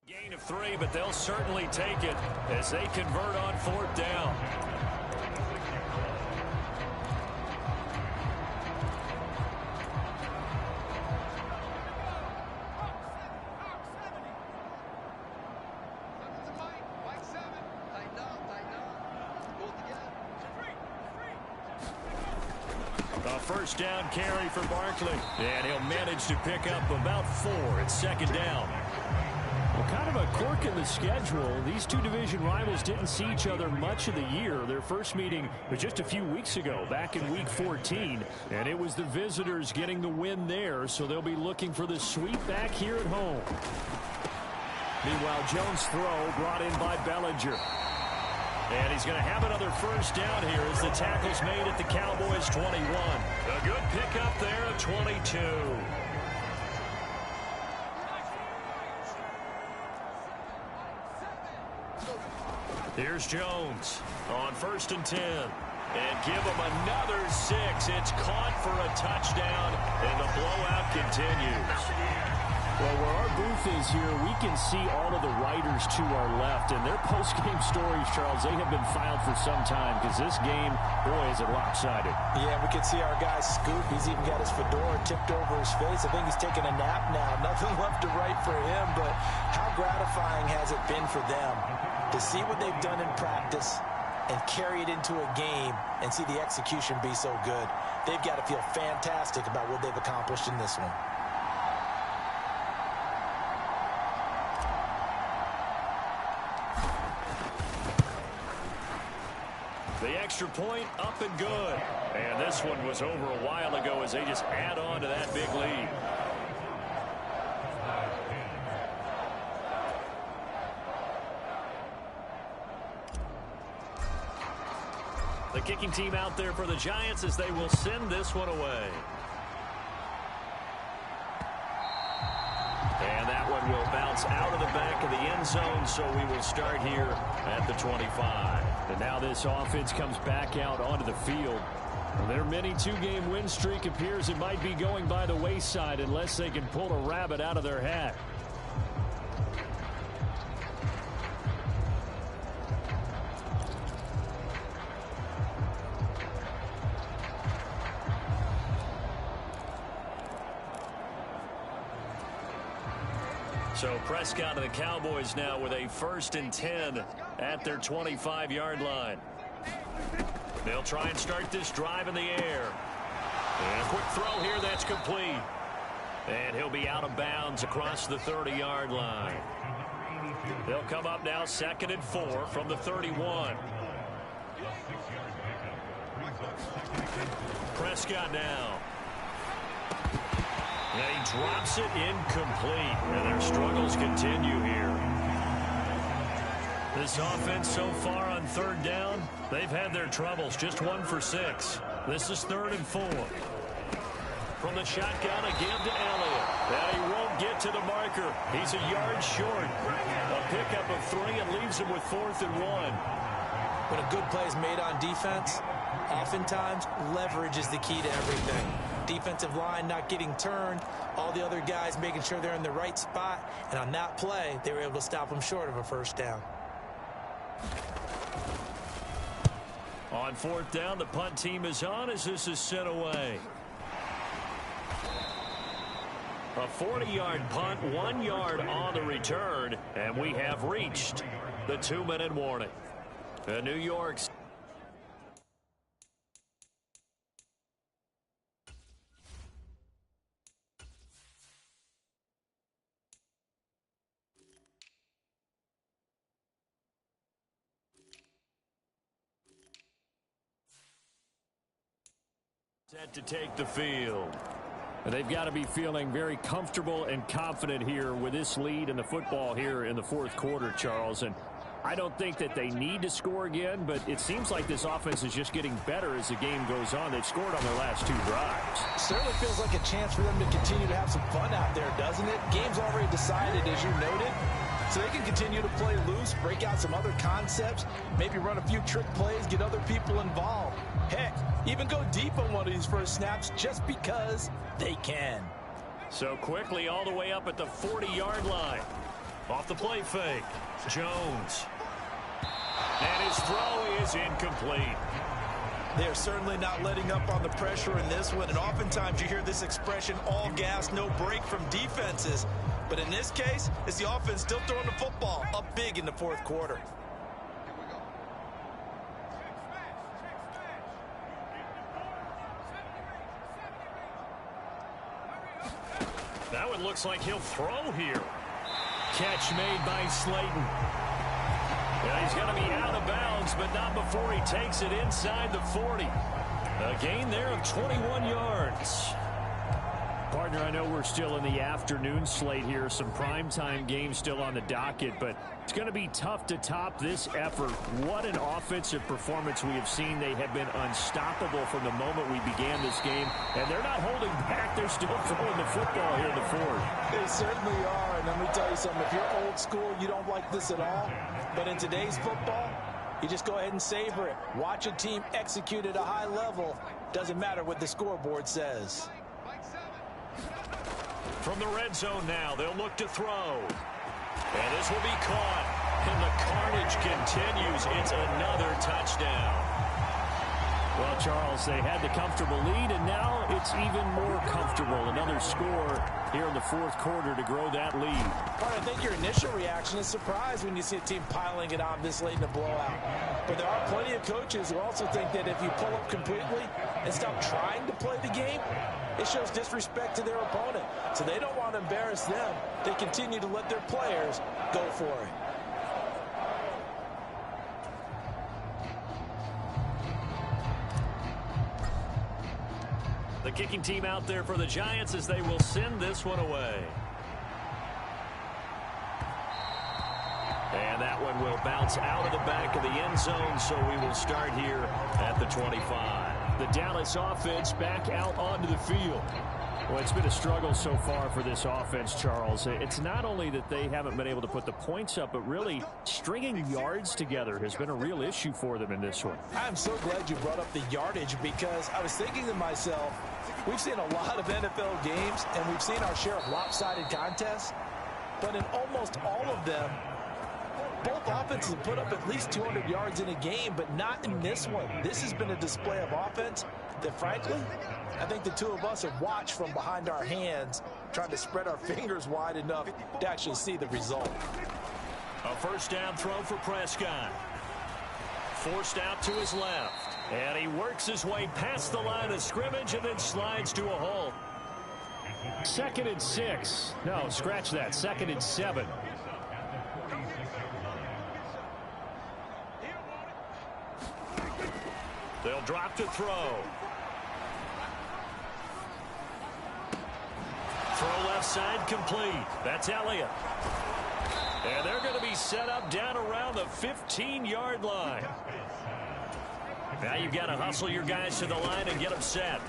Gain of 3, but they'll certainly take it as they convert on 4th down. A first down carry for Barkley, and he'll manage to pick up about 4 at 2nd down. Well, kind of a quirk in the schedule. These two division rivals didn't see each other much of the year. Their first meeting was just a few weeks ago, back in Week 14, and it was the visitors getting the win there, so they'll be looking for the sweep back here at home. Meanwhile, Jones' throw brought in by Bellinger. And he's going to have another first down here as the tackle's made at the Cowboys' 21. A good pickup there at 22. Here's Jones on 1st and 10. And give him another 6. It's caught for a touchdown, and the blowout continues. Well, where our booth is here, we can see all of the writers to our left. And their post-game stories, Charles, they have been filed for some time because this game, boy, is it lopsided. Yeah, we can see our guy Scoop. He's even got his fedora tipped over his face. I think he's taking a nap now. Nothing left to write for him, but how gratifying has it been for them to see what they've done in practice and carry it into a game and see the execution be so good. They've got to feel fantastic about what they've accomplished in this one. The extra point up and good. And this one was over a while ago as they just add on to that big lead. The kicking team out there for the Giants as they will send this one away. And that one will bounce out of the back of the end zone, so we will start here at the 25. And now this offense comes back out onto the field. Their mini two-game win streak appears it might be going by the wayside unless they can pull a rabbit out of their hat. So Prescott and the Cowboys now with a 1st and 10 at their 25-yard line. They'll try and start this drive in the air. And a quick throw here that's complete. And he'll be out of bounds across the 30-yard line. They'll come up now 2nd and 4 from the 31. Prescott now. And he drops it incomplete. And their struggles continue here. This offense so far on third down, they've had their troubles. Just 1 for 6. This is 3rd and 4. From the shotgun, a give to Elliott. And he won't get to the marker. He's a yard short. A pickup of 3 and leaves him with 4th and 1. When a good play is made on defense, oftentimes leverage is the key to everything. Defensive line not getting turned, all the other guys making sure they're in the right spot, and on that play, they were able to stop them short of a first down. On 4th down, the punt team is on as this is sent away. A 40-yard punt, 1 yard on the return, and we have reached the 2-minute warning. The New York set to take the field. And they've got to be feeling very comfortable and confident here with this lead in the football here in the 4th quarter, Charles. And I don't think that they need to score again, but it seems like this offense is just getting better as the game goes on. They've scored on their last 2 drives. Certainly feels like a chance for them to continue to have some fun out there, doesn't it? Game's already decided, as you noted. So they can continue to play loose, break out some other concepts, maybe run a few trick plays, get other people involved. Heck, even go deep on one of these first snaps just because they can. So quickly all the way up at the 40-yard line. Off the play fake, Jones. And his throw is incomplete. They're certainly not letting up on the pressure in this one, and oftentimes you hear this expression, all gas, no break from defenses. But in this case, it's the offense still throwing the football up big in the 4th quarter. Now it looks like he'll throw here. Catch made by Slayton. Yeah, he's going to be out of bounds, but not before he takes it inside the 40. A gain there of 21 yards. Partner, I know we're still in the afternoon slate here. Some primetime games still on the docket, but it's going to be tough to top this effort. What an offensive performance we have seen. They have been unstoppable from the moment we began this game, and they're not holding back. They're still throwing the football here in the 4th. They certainly are, and let me tell you something. If you're old school, you don't like this at all. But in today's football, you just go ahead and savor it. Watch a team execute at a high level. Doesn't matter what the scoreboard says. From the red zone now, they'll look to throw. And this will be caught. And the carnage continues. It's another touchdown. Well, Charles, they had the comfortable lead, and now it's even more comfortable. Another score here in the 4th quarter to grow that lead. I think your initial reaction is surprise when you see a team piling it on this late in the blowout. But there are plenty of coaches who also think that if you pull up completely and stop trying to play the game, it shows disrespect to their opponent. So they don't want to embarrass them. They continue to let their players go for it. The kicking team out there for the Giants as they will send this one away. And that one will bounce out of the back of the end zone, so we will start here at the 25. The Dallas offense back out onto the field. Well, it's been a struggle so far for this offense, Charles. It's not only that they haven't been able to put the points up, but really stringing yards together has been a real issue for them in this one. I'm so glad you brought up the yardage, because I was thinking to myself, we've seen a lot of NFL games, and we've seen our share of lopsided contests, but in almost all of them, both offenses have put up at least 200 yards in a game, but not in this one. This has been a display of offense that, frankly, I think the two of us have watched from behind our hands, trying to spread our fingers wide enough to actually see the result. A first down throw for Prescott. Forced out to his left. And he works his way past the line of scrimmage and then slides to a hole. 2nd and 6. No, scratch that. 2nd and 7. They'll drop to throw. Throw left side complete. That's Elliott. And they're going to be set up down around the 15-yard line. Now you've got to hustle your guys to the line and get them set.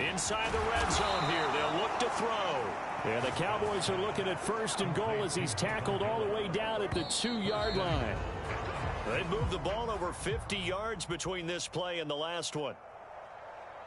Inside the red zone here. They'll look to throw. Yeah, the Cowboys are looking at 1st and goal as he's tackled all the way down at the 2-yard line. They moved the ball over 50 yards between this play and the last one.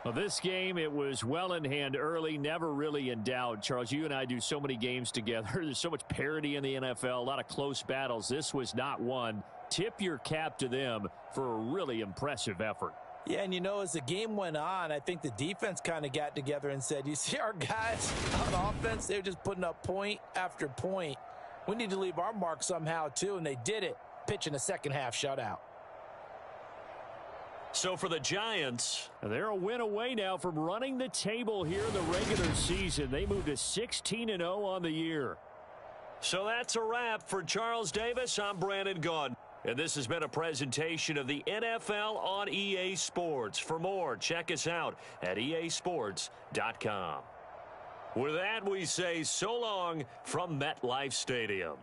Well, this game, it was well in hand early, never really in doubt. Charles, you and I do so many games together. There's so much parity in the NFL, a lot of close battles. This was not one. Tip your cap to them for a really impressive effort. Yeah, and you know, as the game went on, I think the defense kind of got together and said, you see our guys on offense, they were just putting up point after point. We need to leave our mark somehow, too, and they did it, pitching a second-half shutout. So for the Giants, they're a win away now from running the table here in the regular season. They moved to 16-0 on the year. So that's a wrap for Charles Davis. I'm Brandon Gaudin. And this has been a presentation of the NFL on EA Sports. For more, check us out at easports.com. With that, we say so long from MetLife Stadium.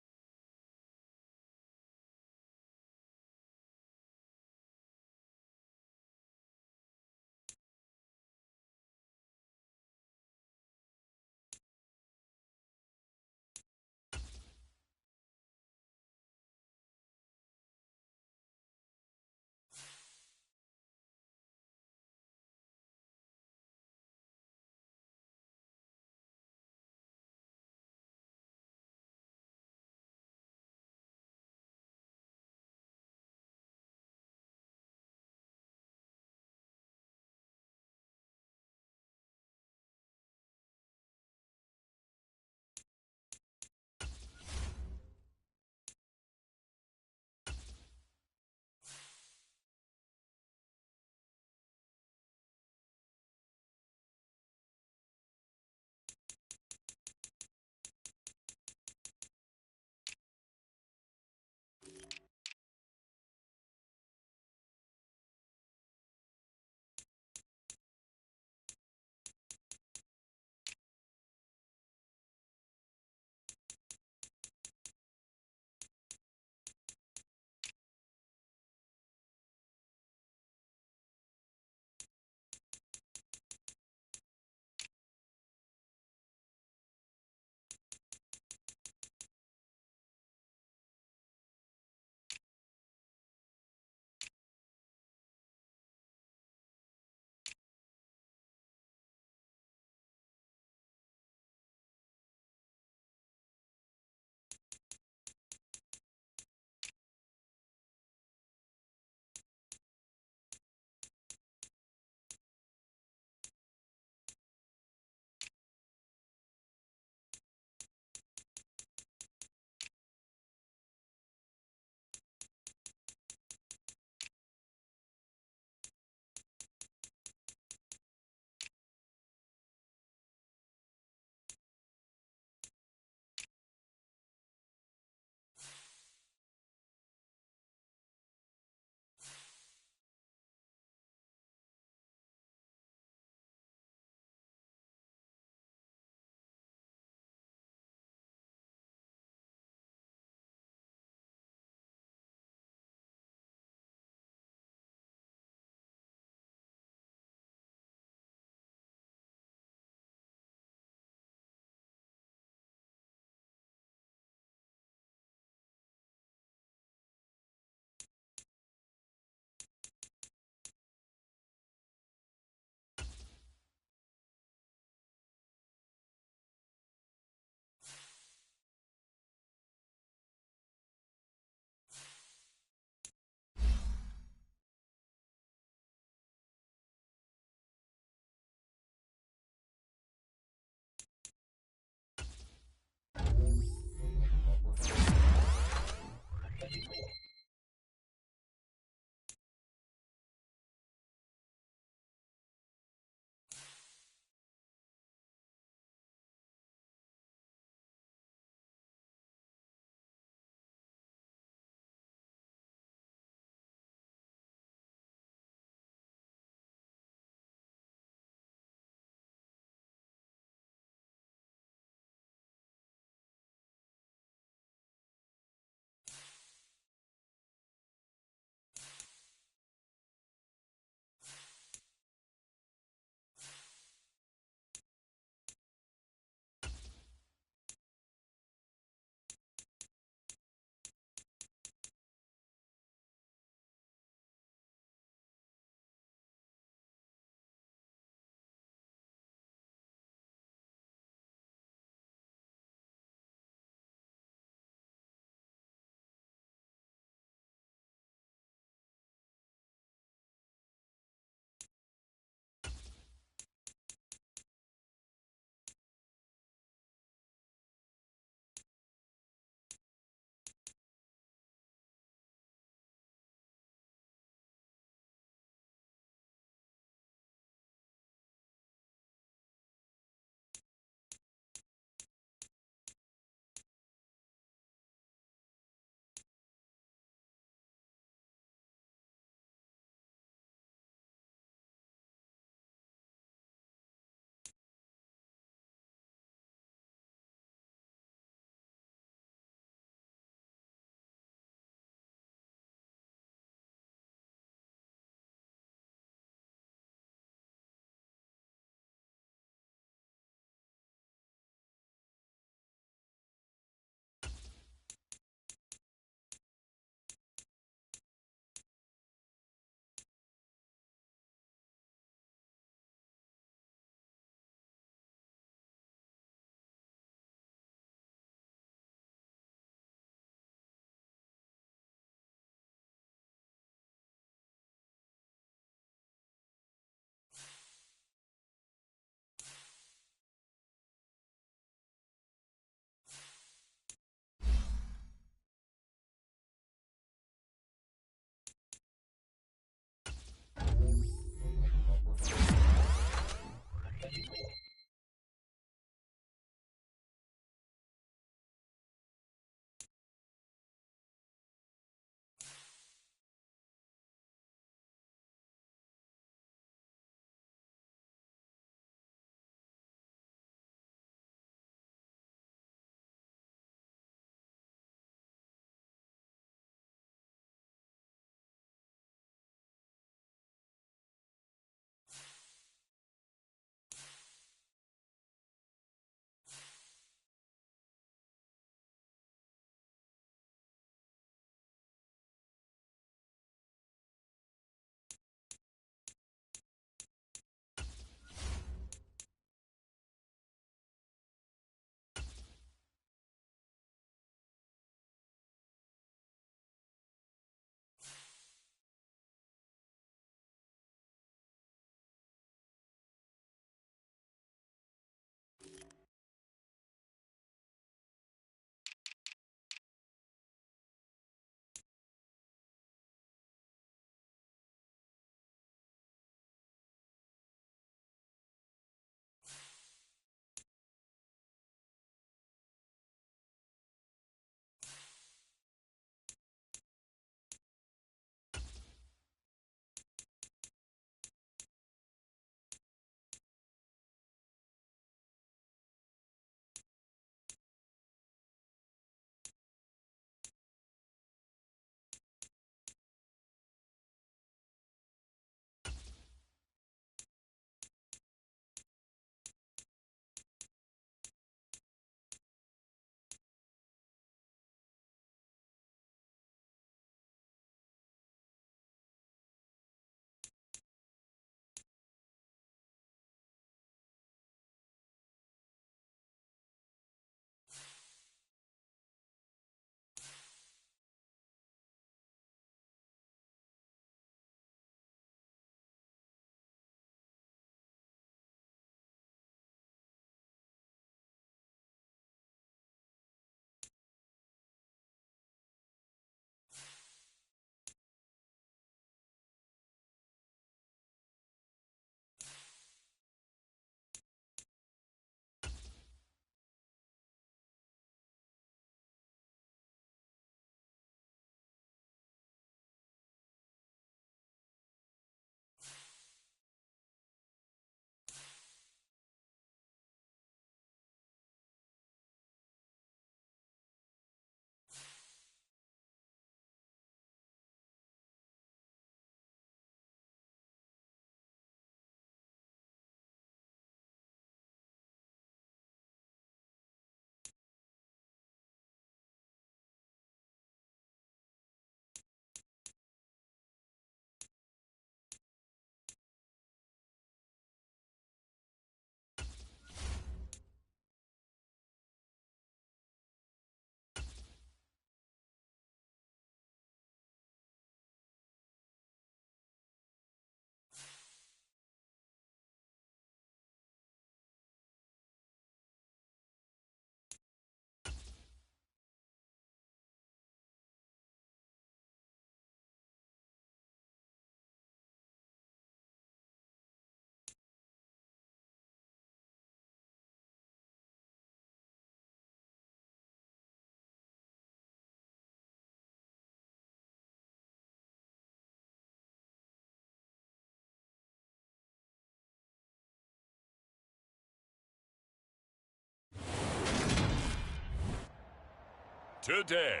today.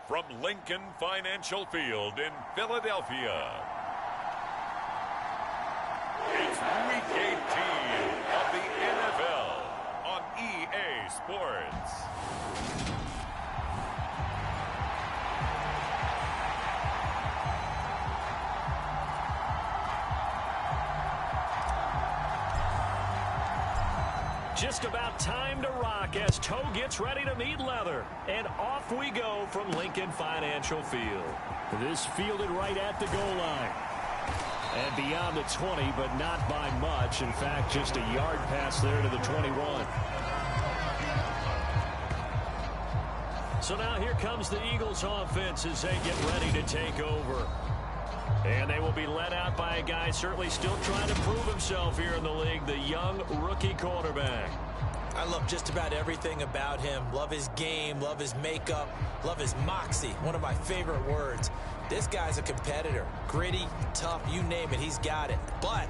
From Lincoln Financial Field in Philadelphia, it's Week 18 of the NFL on EA Sports. Just about time to rock as Toe gets ready to meet leather. And off we go from Lincoln Financial Field. This fielded right at the goal line. And beyond the 20, but not by much. In fact, just a yard pass there to the 21. So now here comes the Eagles offense as they get ready to take over. And they will be led out by a guy certainly still trying to prove himself here in the league, the young rookie quarterback. I love just about everything about him. Love his game, love his makeup, love his moxie, one of my favorite words. This guy's a competitor. Gritty, tough, you name it, he's got it. But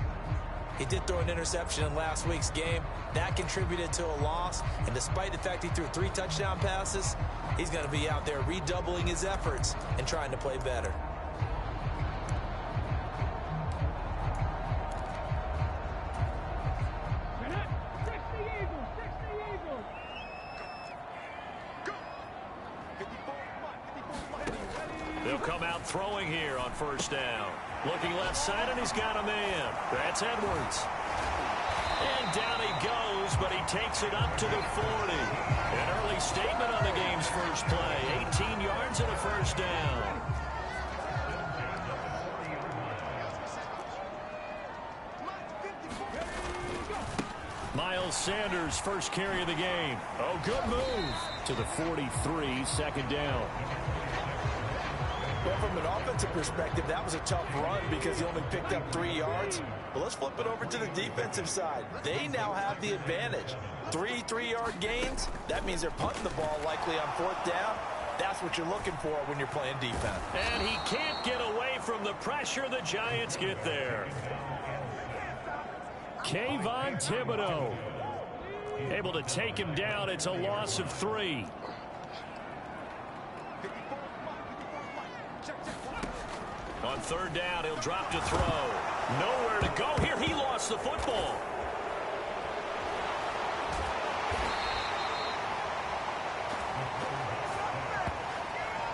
he did throw an interception in last week's game. That contributed to a loss. And despite the fact he threw 3 touchdown passes, he's going to be out there redoubling his efforts and trying to play better. They'll come out throwing here on first down. Looking left side, and he's got a man. That's Edwards. And down he goes, but he takes it up to the 40. An early statement on the game's first play. 18 yards and a first down. Miles Sanders, first carry of the game. Oh, good move. To the 43, second down. Well, from an offensive perspective, that was a tough run because he only picked up 3 yards. But let's flip it over to the defensive side. They now have the advantage. 3 3-yard gains. That means they're punting the ball likely on 4th down. That's what you're looking for when you're playing defense. And he can't get away from the pressure. The Giants get there. Kayvon Thibodeau able to take him down. It's a loss of 3. On 3rd down, he'll drop to throw. Nowhere to go here. He lost the football.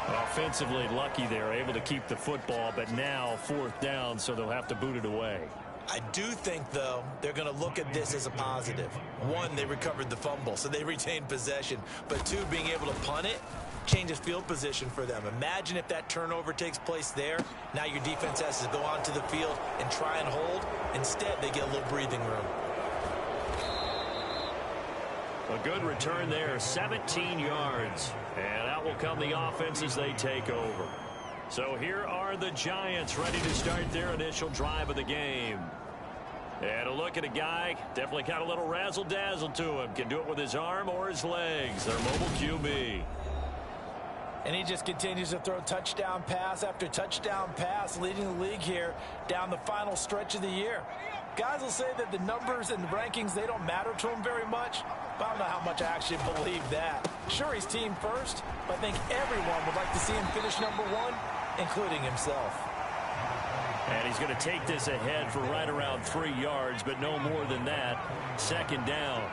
Offensively lucky they're able to keep the football, but now 4th down, so they'll have to boot it away. I do think, though, they're going to look at this as a positive. 1, they recovered the fumble, so they retained possession. But 2, being able to punt it changes field position for them. Imagine if that turnover takes place there. Now your defense has to go onto the field and try and hold. Instead, they get a little breathing room. A good return there, 17 yards. And out will come the offense as they take over. So here are the Giants ready to start their initial drive of the game. And a look at a guy, definitely got a little razzle-dazzle to him. Can do it with his arm or his legs. Their mobile QB. And he just continues to throw touchdown pass after touchdown pass, leading the league here down the final stretch of the year. Guys will say that the numbers and the rankings, they don't matter to him very much. But I don't know how much I actually believe that. Sure, he's team first, but I think everyone would like to see him finish number 1, including himself. And he's going to take this ahead for right around 3 yards, but no more than that. 2nd down.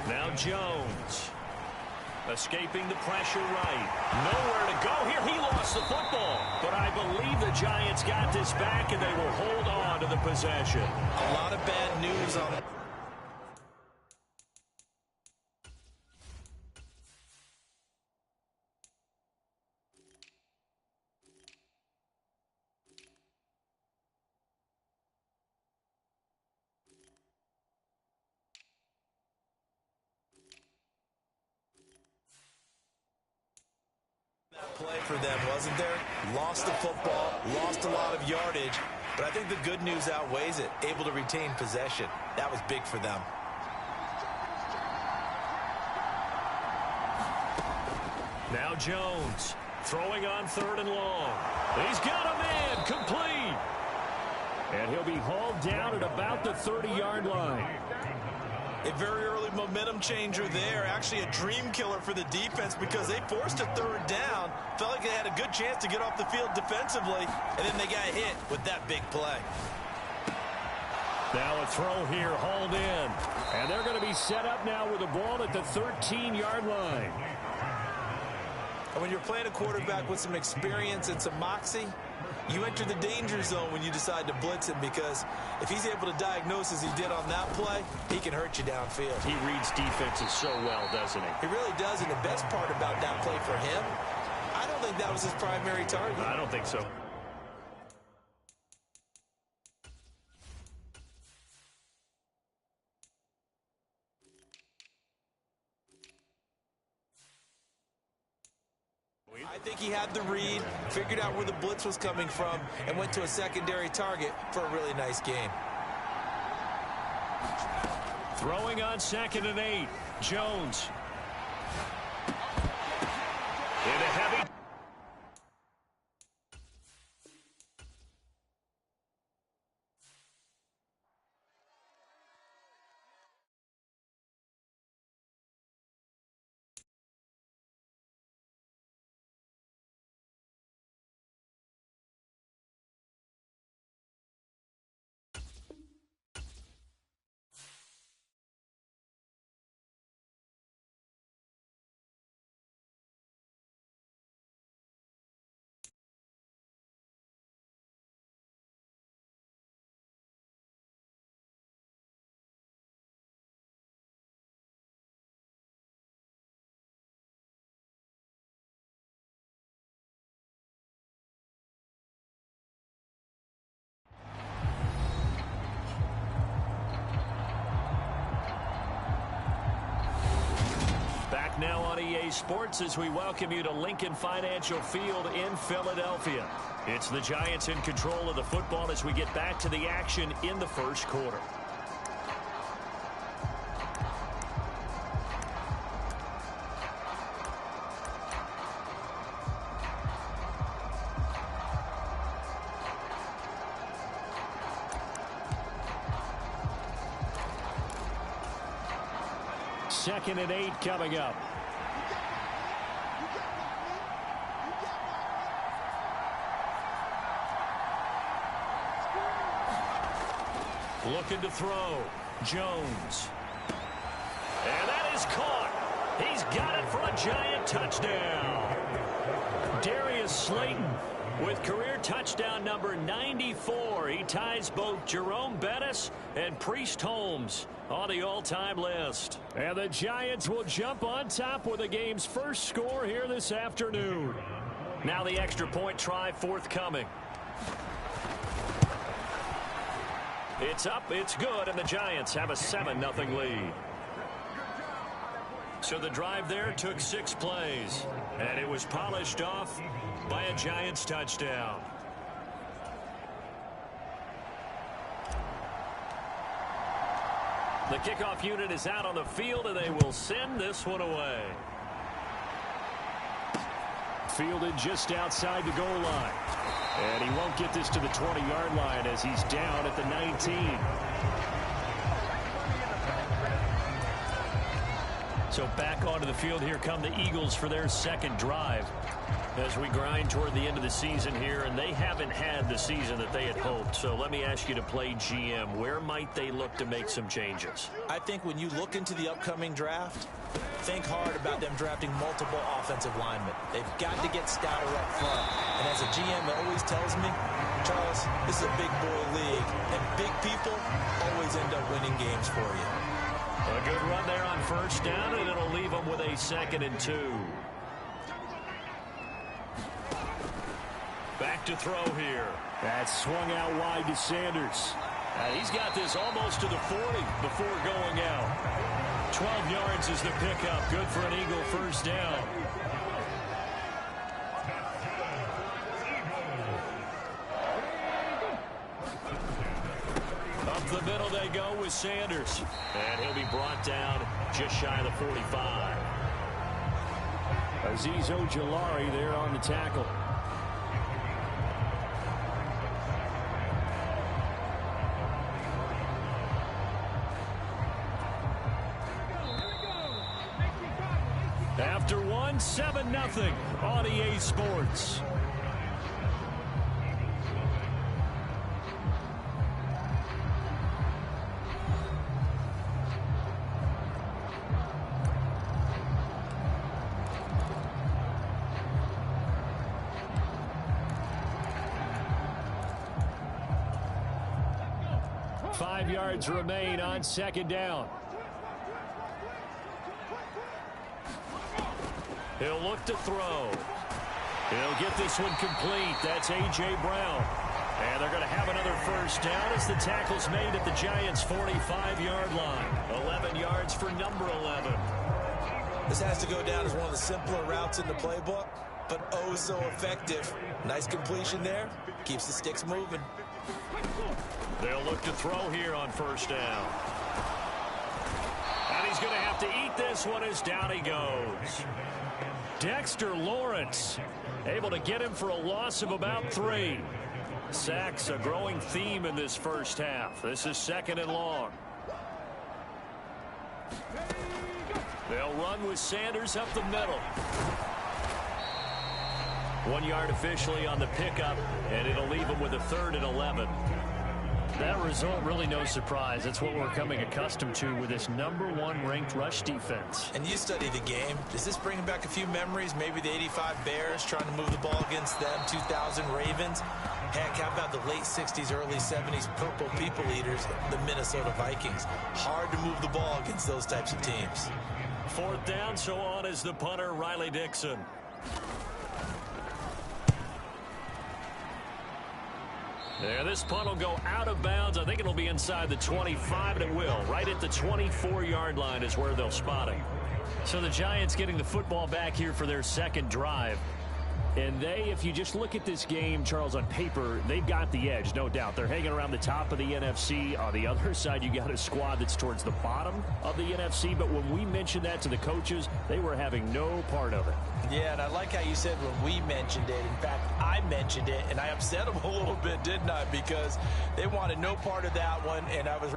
Now Jones. Escaping the pressure right. Nowhere to go here. He lost the football. But I believe the Giants got this back, and they will hold on to the possession. A lot of bad news on it. Play for them, wasn't there? Lost the football, lost a lot of yardage, but I think the good news outweighs it. Able to retain possession. That was big for them. Now Jones throwing on 3rd and long. He's got a man, complete. And he'll be hauled down at about the 30-yard line. A very early momentum changer there. Actually a dream killer for the defense because they forced a third down. Felt like they had a good chance to get off the field defensively, and then they got hit with that big play. Now a throw here, hauled in. And they're going to be set up now with a ball at the 13-yard line. And when you're playing a quarterback with some experience and some moxie, you enter the danger zone when you decide to blitz him, because if he's able to diagnose as he did on that play, he can hurt you downfield. He reads defenses so well, doesn't he? He really does, and the best part about that play for him, I don't think that was his primary target. I don't think so. I think he had the read, figured out where the blitz was coming from, and went to a secondary target for a really nice game. Throwing on 2nd and 8. Jones. In a heavy. Now on EA Sports as we welcome you to Lincoln Financial Field in Philadelphia. It's the Giants in control of the football as we get back to the action in the first quarter. Second and 8 coming up. Looking to throw. Jones. And that is caught. He's got it for a Giant touchdown. Darius Slayton with career touchdown number 94. He ties both Jerome Bettis and Priest Holmes on the all-time list. And the Giants will jump on top with the game's first score here this afternoon. Now the extra point try forthcoming. It's up, it's good, and the Giants have a 7-0 lead. So the drive there took 6 plays, and it was polished off by a Giants touchdown. The kickoff unit is out on the field, and they will send this one away. Fielded just outside the goal line. And he won't get this to the 20-yard line as he's down at the 19. So back onto the field here come the Eagles for their second drive as we grind toward the end of the season here, and they haven't had the season that they had hoped. So let me ask you to play GM. Where might they look to make some changes? I think when you look into the upcoming draft, think hard about them drafting multiple offensive linemen. They've got to get stouter up front. And as a GM that always tells me, Charles, this is a big boy league, and big people always end up winning games for you. A good run there on first down, and it'll leave them with a 2nd and 2. Back to throw here. That swung out wide to Sanders. He's got this almost to the 40 before going out. 12 yards is the pickup. Good for an Eagle first down. Up the middle they go with Sanders. And he'll be brought down just shy of the 45. Azeez Ojulari there on the tackle. 7-0 on EA Sports. Five yards remain on second down. He'll look to throw. He'll get this one complete. That's A.J. Brown. And they're going to have another first down as the tackle's made at the Giants' 45-yard line. 11 yards for number 11. This has to go down as one of the simpler routes in the playbook, but oh so effective. Nice completion there. Keeps the sticks moving. They'll look to throw here on first down. And he's going to have to eat this one as down he goes. Dexter Lawrence able to get him for a loss of about 3. Sacks a growing theme in this first half. This is second and long. They'll run with Sanders up the middle. 1 yard officially on the pickup, and it'll leave him with a 3rd and 11. That result, really no surprise. That's what we're coming accustomed to with this #1 ranked rush defense. And you study the game. Does this bring back a few memories? Maybe the 85 Bears trying to move the ball against them, 2000 Ravens. Heck, how about the late 60s, early 70s Purple People Eaters, the Minnesota Vikings? Hard to move the ball against those types of teams. 4th down, so on is the punter, Riley Dixon. Yeah, this punt will go out of bounds. I think it'll be inside the 25, and it will. Right at the 24-yard line is where they'll spot it. So the Giants getting the football back here for their second drive. And they, if you just look at this game, Charles, on paper, they've got the edge, no doubt. They're hanging around the top of the NFC. On the other side, you got a squad that's towards the bottom of the NFC. But when we mentioned that to the coaches, they were having no part of it. Yeah, and I like how you said when we mentioned it. In fact, I mentioned it, and I upset them a little bit, didn't I? Because they wanted no part of that one, and I was...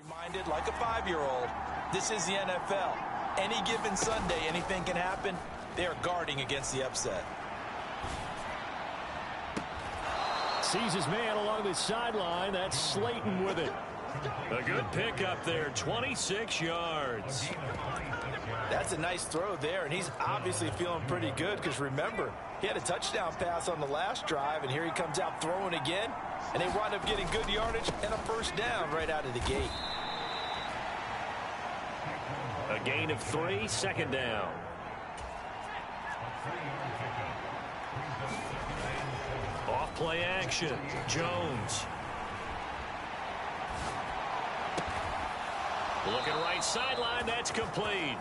reminded like a 5-year-old, this is the NFL. Any given Sunday, anything can happen. They are guarding against the upset. Sees his man along the sideline. That's Slayton with it. A good pickup there, 26 yards. That's a nice throw there, and he's obviously feeling pretty good because, remember, he had a touchdown pass on the last drive, and here he comes out throwing again, and they wind up getting good yardage and a first down right out of the gate. A gain of 3, 2nd down. Off play action, Jones. Looking right sideline, that's complete.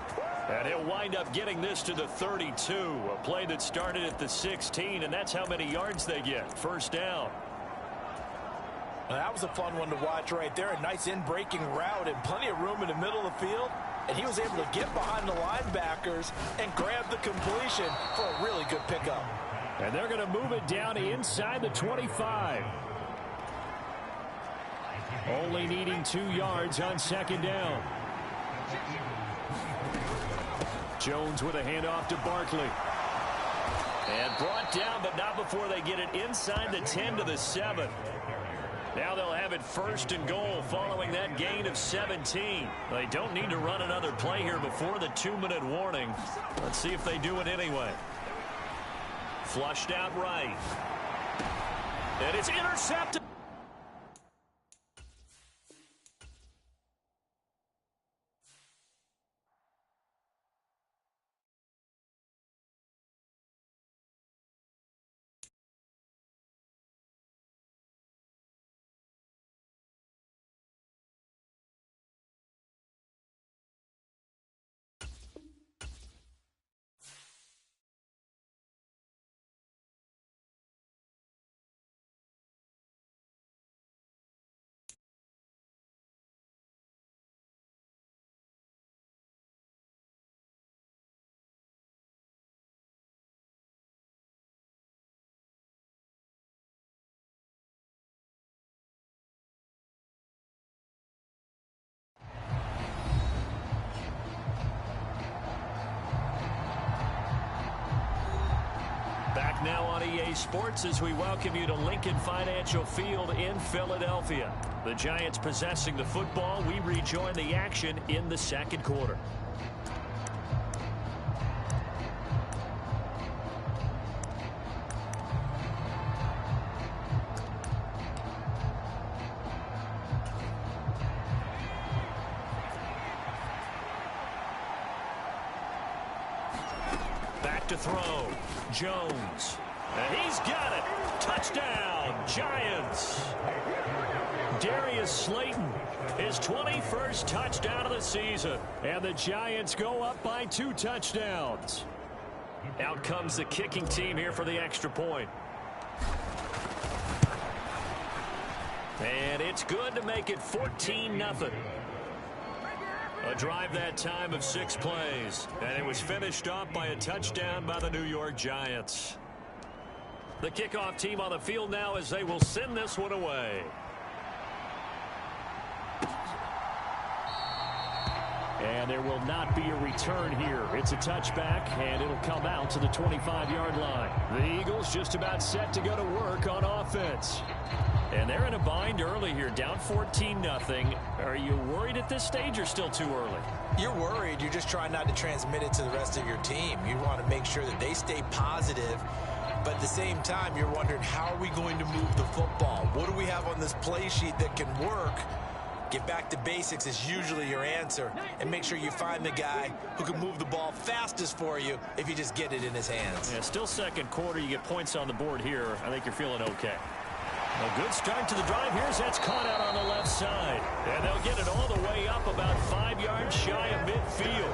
And he'll wind up getting this to the 32. A play that started at the 16, and that's how many yards they get. First down. Well, that was a fun one to watch right there. A nice in-breaking route and plenty of room in the middle of the field. And he was able to get behind the linebackers and grab the completion for a really good pickup. And they're going to move it down to inside the 25. Only needing 2 yards on second down. Jones with a handoff to Barkley. And brought down, but not before they get it inside the 10 to the 7. Now they'll have it 1st and goal following that gain of 17. They don't need to run another play here before the 2-minute warning. Let's see if they do it anyway. Flushed out right. And it's intercepted. now on EA Sports as we welcome you to Lincoln Financial Field in Philadelphia. The Giants possessing the football. We rejoin the action in the second quarter. Back to throw. Jones. And he's got it. Touchdown, Giants. Darius Slayton, his 21st touchdown of the season. And the Giants go up by 2 touchdowns. Out comes the kicking team here for the extra point. And it's good to make it 14-0. A drive that time of 6 plays, and it was finished off by a touchdown by the New York Giants. The kickoff team on the field now as they will send this one away. And there will not be a return here. It's a touchback, and it'll come out to the 25-yard line. The Eagles just about set to go to work on offense. And they're in a bind early here, down 14-0. Are you worried at this stage or still too early? You're worried. You're just trying not to transmit it to the rest of your team. You want to make sure that they stay positive. But at the same time, you're wondering, how are we going to move the football? What do we have on this play sheet that can work? Get back to basics is usually your answer. And make sure you find the guy who can move the ball fastest for you if you just get it in his hands. Yeah, still second quarter. You get points on the board here. I think you're feeling okay. A good start to the drive. Here's that's caught out on the left side. And they'll get it all the way up about 5 yards shy of midfield.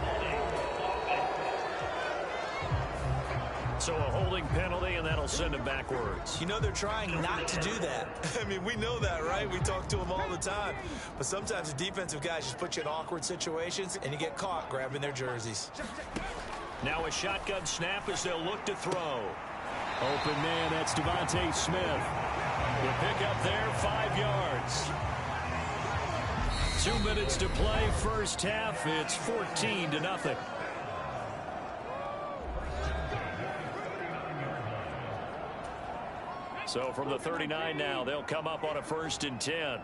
So a holding penalty, and that'll send him backwards. You know, they're trying not to do that. I mean, we know that, right? We talk to them all the time. But sometimes the defensive guys just put you in awkward situations, and you get caught grabbing their jerseys. Now a shotgun snap as they'll look to throw. Open man, that's Devontae Smith. The pickup there, 5 yards. 2 minutes to play, first half. It's 14-0. So from the 39 now, they'll come up on a 1st and 10.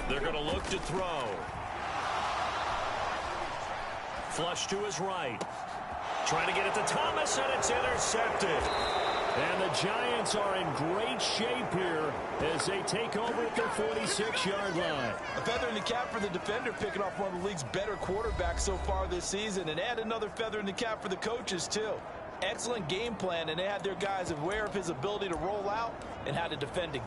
They're going to look to throw. Flush to his right. Trying to get it to Thomas, and it's intercepted. And the Giants are in great shape here as they take over at their 46-yard line. A feather in the cap for the defender, picking off one of the league's better quarterbacks so far this season, and add another feather in the cap for the coaches, too. Excellent game plan, and they had their guys aware of his ability to roll out and how to defend him.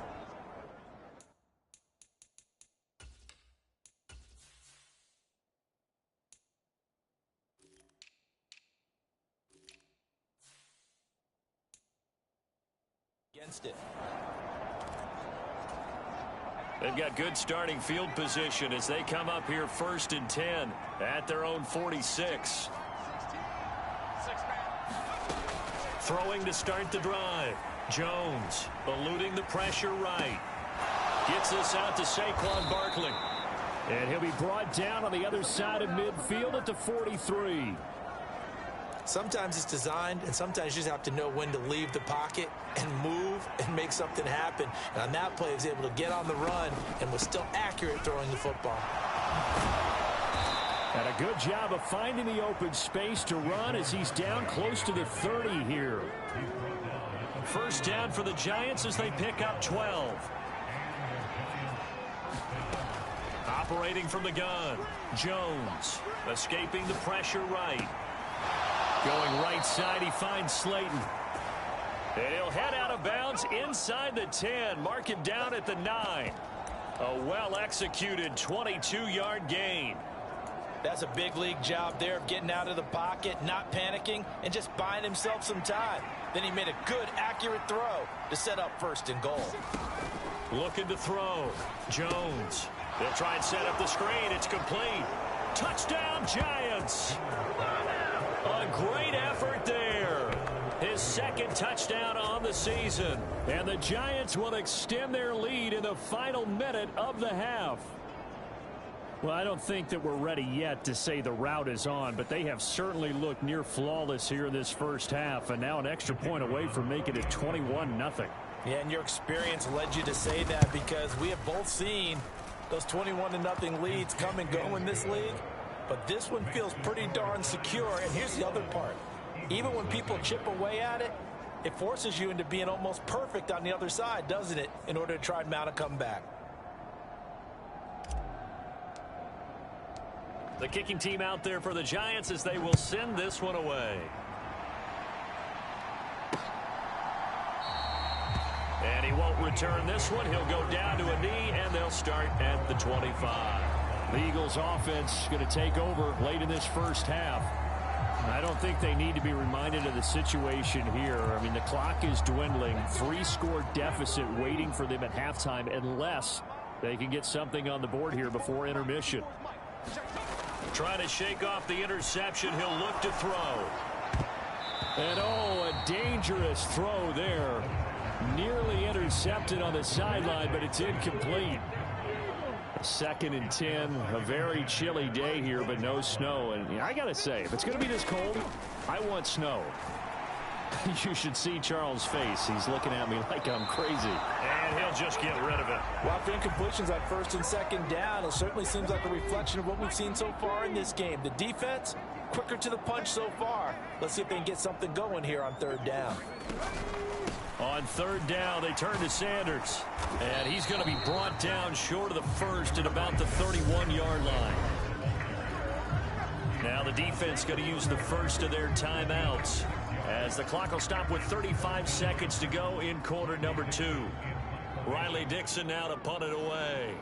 Against it. They've got good starting field position as they come up here 1st and 10 at their own 46. Throwing to start the drive. Jones eluding the pressure right. Gets this out to Saquon Barkley. And he'll be brought down on the other side of midfield at the 43. Sometimes it's designed, and sometimes you just have to know when to leave the pocket and move and make something happen. And on that play, he was able to get on the run and was still accurate throwing the football. And a good job of finding the open space to run as he's down close to the 30 here. First down for the Giants as they pick up 12. Operating from the gun. Jones escaping the pressure right. Going right side, he finds Slayton. And he'll head out of bounds inside the 10. Mark him down at the 9. A well-executed 22-yard gain. That's a big league job there of getting out of the pocket, not panicking, and just buying himself some time. Then he made a good, accurate throw to set up 1st and goal. Looking to throw. Jones. They'll try and set up the screen. It's complete. Touchdown, Giants. A great effort there. His 2nd touchdown on the season. And the Giants will extend their lead in the final minute of the half. Well, I don't think that we're ready yet to say the route is on, but they have certainly looked near flawless here in this first half, and now an extra point away from making it 21-0. Yeah, and your experience led you to say that, because we have both seen those 21-0 leads come and go in this league. But this one feels pretty darn secure. And here's the other part. Even when people chip away at it, it forces you into being almost perfect on the other side, doesn't it, in order to try and mount a comeback. The kicking team out there for the Giants as they will send this one away. And he won't return this one. He'll go down to a knee, and they'll start at the 25. The Eagles offense going to take over late in this first half. I don't think they need to be reminded of the situation here. I mean, the clock is dwindling. 3-score deficit waiting for them at halftime unless they can get something on the board here before intermission. Trying to shake off the interception. He'll look to throw. And oh, a dangerous throw there. Nearly intercepted on the sideline, but it's incomplete. 2nd and 10, a very chilly day here, but no snow. And I got to say, if it's going to be this cold, I want snow. You should see Charles' face. He's looking at me like I'm crazy. And he'll just get rid of it. Well, after incompletions on 1st and 2nd down, it certainly seems like a reflection of what we've seen so far in this game. The defense, quicker to the punch so far. Let's see if they can get something going here on 3rd down. On 3rd down, they turn to Sanders. And he's going to be brought down short of the first at about the 31-yard line. Now the defense going to use the first of their timeouts, as the clock will stop with 35 seconds to go in quarter number 2. Riley Dixon now to punt it away.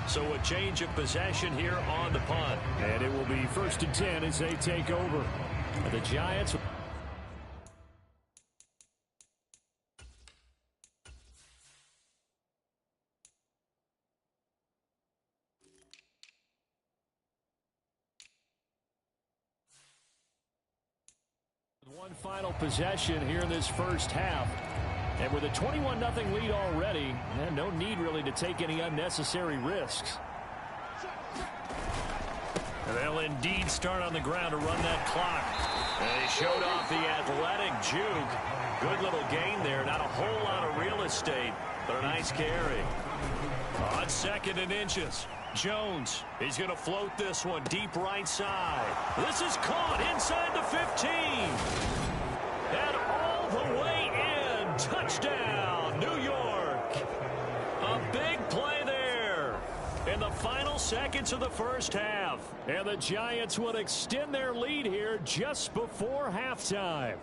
So a change of possession here on the punt. And it will be 1st and 10 as they take over. The Giants. One final possession here in this first half. And with a 21-0 lead already, and no need really to take any unnecessary risks. They'll indeed start on the ground to run that clock. And he showed off the athletic juke. Good little gain there. Not a whole lot of real estate, but a nice carry. On 2nd and inches, Jones. He's going to float this one deep right side. This is caught inside the 15. And all the way in. Touchdown, New York. A big play there in the final seconds of the first half. And the Giants will extend their lead here just before halftime.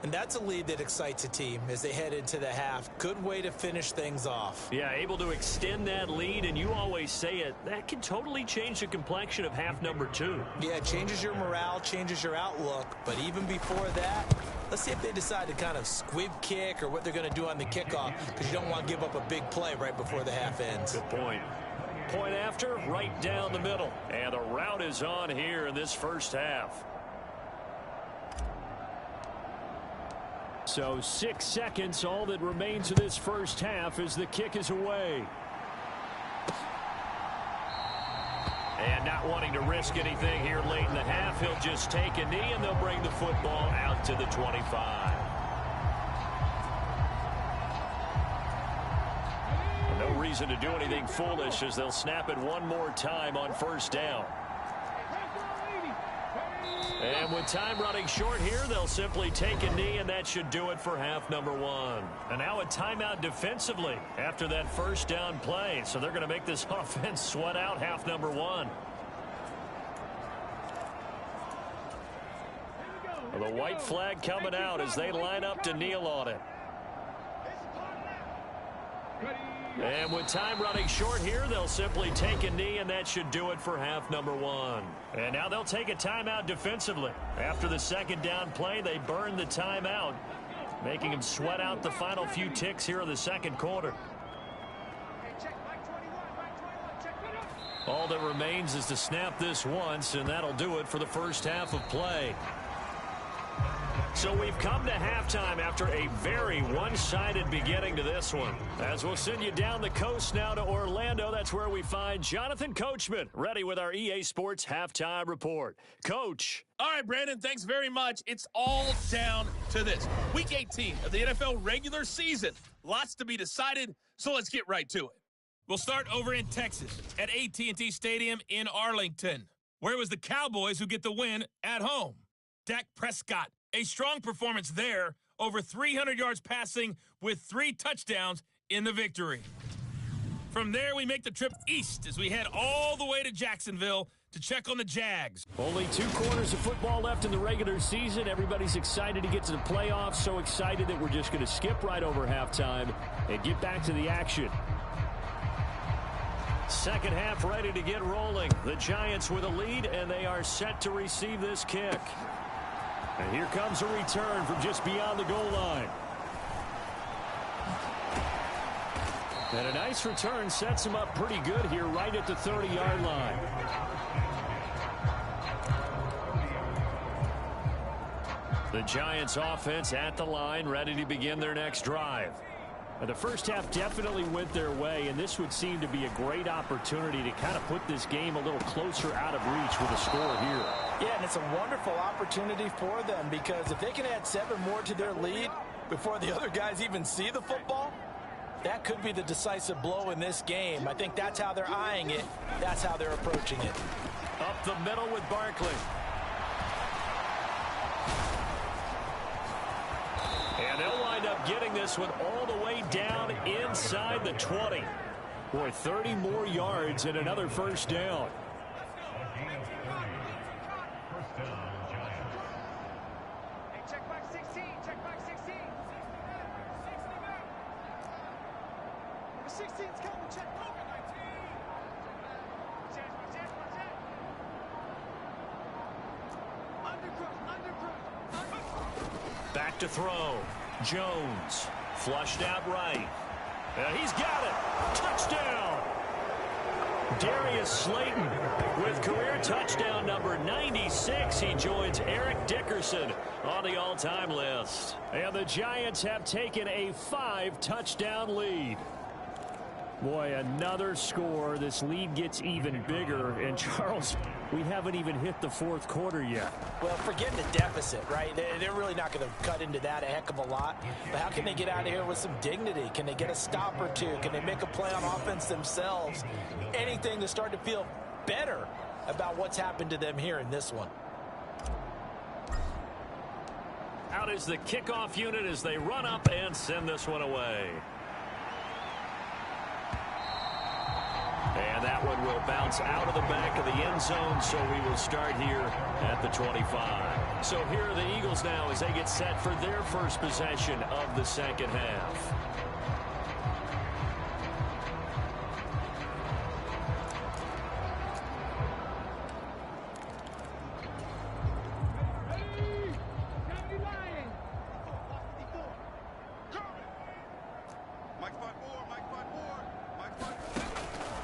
And that's a lead that excites a team as they head into the half. Good way to finish things off. Yeah, able to extend that lead, and you always say it, that can totally change the complexion of half number 2. Yeah, it changes your morale, changes your outlook. But even before that, let's see if they decide to kind of squib kick or what they're going to do on the kickoff, because you don't want to give up a big play right before the half ends. Good point. Point after, right down the middle. And the route is on here in this first half. So 6 seconds, all that remains of this first half as the kick is away. And not wanting to risk anything here late in the half, he'll just take a knee and they'll bring the football out to the 25. No reason to do anything foolish as they'll snap it one more time on 1st down. And with time running short here, they'll simply take a knee, and that should do it for half number 1. And now a timeout defensively after that 1st down play. So they're going to make this offense sweat out half number 1. Well, the white flag coming out as they line up to kneel on it. And with time running short here, they'll simply take a knee, and that should do it for half number 1. And now they'll take a timeout defensively. After the 2nd down play, they burn the timeout, making them sweat out the final few ticks here in the 2nd quarter. All that remains is to snap this once, and that'll do it for the first half of play. So we've come to halftime after a very one-sided beginning to this one. As we'll send you down the coast now to Orlando, that's where we find Jonathan Coachman, ready with our EA Sports Halftime Report. Coach. All right, Brandon, thanks very much. It's all down to this. Week 18 of the NFL regular season. Lots to be decided, so let's get right to it. We'll start over in Texas at AT&T Stadium in Arlington, where it was the Cowboys who get the win at home. Dak Prescott, a strong performance there, over 300 yards passing with 3 touchdowns in the victory. From there, we make the trip east as we head all the way to Jacksonville to check on the Jags. Only 2 quarters of football left in the regular season. Everybody's excited to get to the playoffs, so excited that we're just going to skip right over halftime and get back to the action. Second half ready to get rolling. The Giants with a lead, and they are set to receive this kick. And here comes a return from just beyond the goal line. And a nice return sets him up pretty good here right at the 30-yard line. The Giants offense at the line, ready to begin their next drive. The first half definitely went their way, and this would seem to be a great opportunity to kind of put this game a little closer out of reach with a score here. Yeah, and it's a wonderful opportunity for them because if they can add 7 more to their lead before the other guys even see the football, that could be the decisive blow in this game. I think that's how they're eyeing it. That's how they're approaching it. Up the middle with Barkley. And they'll wind up getting this one all the way down inside the 20. Boy, 30 more yards and another first down. Check back 16, check back 16. Number 16's coming, check back 19. Back to throw. Jones flushed out right. And he's got it. Touchdown. Darius Slayton with career touchdown number 96. He joins Eric Dickerson on the all-time list. And the Giants have taken a 5-touchdown lead. Boy, another score. This lead gets even bigger. And, Charles, we haven't even hit the fourth quarter yet. Well, forget the deficit, right? They're really not going to cut into that a heck of a lot. But how can they get out of here with some dignity? Can they get a stop or two? Can they make a play on offense themselves? Anything to start to feel better about what's happened to them here in this one. Out is the kickoff unit as they run up and send this one away. And that one will bounce out of the back of the end zone, so we will start here at the 25. So here are the Eagles now as they get set for their first possession of the second half.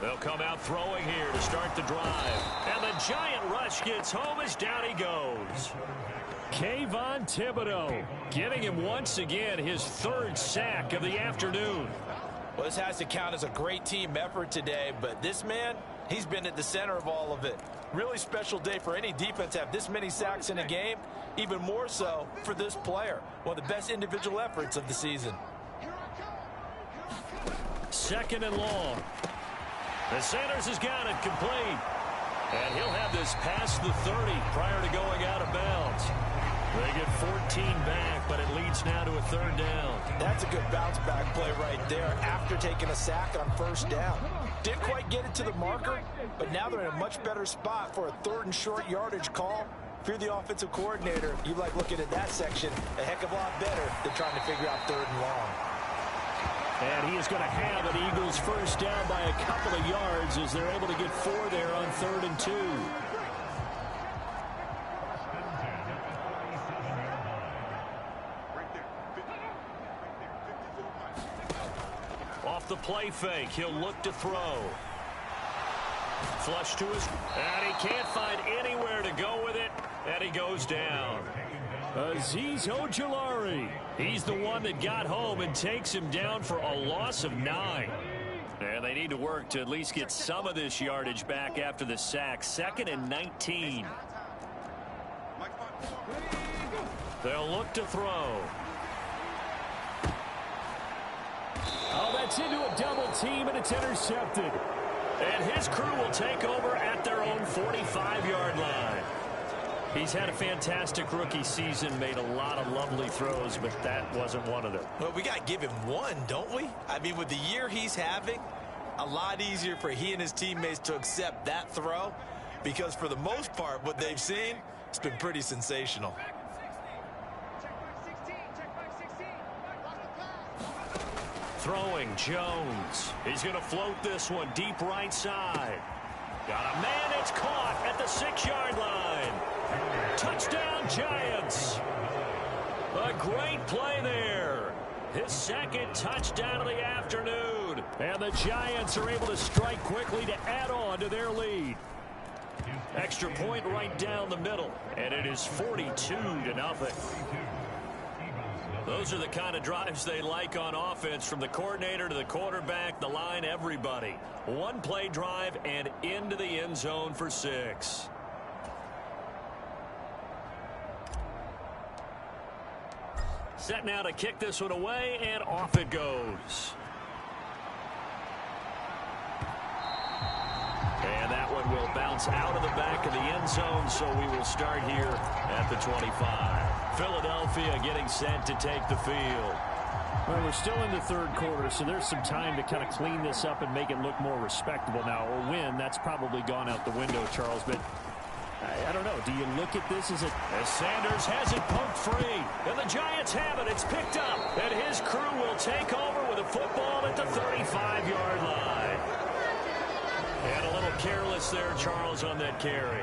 They'll come out throwing here to start the drive. And the giant rush gets home as down he goes. Kayvon Thibodeau giving him once again his 3rd sack of the afternoon. Well, this has to count as a great team effort today, but this man, he's been at the center of all of it. Really special day for any defense to have this many sacks in a game, even more so for this player. One of the best individual efforts of the season. 2nd and long. And Sanders has got it complete. And he'll have this past the 30 prior to going out of bounds. They get 14 back, but it leads now to a 3rd down. That's a good bounce back play right there after taking a sack on 1st down. Didn't quite get it to the marker, but now they're in a much better spot for a 3rd and short yardage call. If you're the offensive coordinator, you like looking at that section a heck of a lot better than trying to figure out 3rd and long. And he is going to have an Eagles first down by a couple of yards as they're able to get 4 there on 3rd and 2. Off the play fake, he'll look to throw. Flush to his, and he can't find anywhere to go with it, and he goes down. Azeez Ojulari. He's the one that got home and takes him down for a loss of 9. And they need to work to at least get some of this yardage back after the sack. 2nd and 19. They'll look to throw. Oh, that's into a double team, and it's intercepted. And his crew will take over at their own 45-yard line. He's had a fantastic rookie season, made a lot of lovely throws, but that wasn't one of them. Well, we got to give him one, don't we? I mean, with the year he's having, a lot easier for he and his teammates to accept that throw, because for the most part, what they've seen, it's been pretty sensational. Throwing Jones. He's going to float this one deep right side. Got a man, it's caught at the 6-yard line. Touchdown, Giants. A great play there. His 2nd touchdown of the afternoon. And the Giants are able to strike quickly to add on to their lead. Extra point right down the middle. And it is 42-0. Those are the kind of drives they like on offense, from the coordinator to the quarterback, the line, everybody. One play drive and into the end zone for 6. Set now to kick this one away, and off it goes. And that one will bounce out of the back of the end zone, so we will start here at the 25. Philadelphia getting set to take the field. Well, we're still in the 3rd quarter, so there's some time to kind of clean this up and make it look more respectable. Now, a win, that's probably gone out the window, Charles, but I don't know. Do you look at this as Sanders has it poked free, and the Giants have it. It's picked up, and his crew will take over with a football at the 35-yard line. And a little careless there, Charles, on that carry.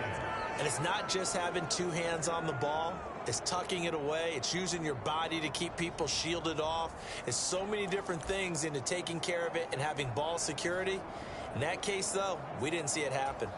And it's not just having 2 hands on the ball. It's tucking it away. It's using your body to keep people shielded off. It's so many different things into taking care of it and having ball security. In that case, though, we didn't see it happen.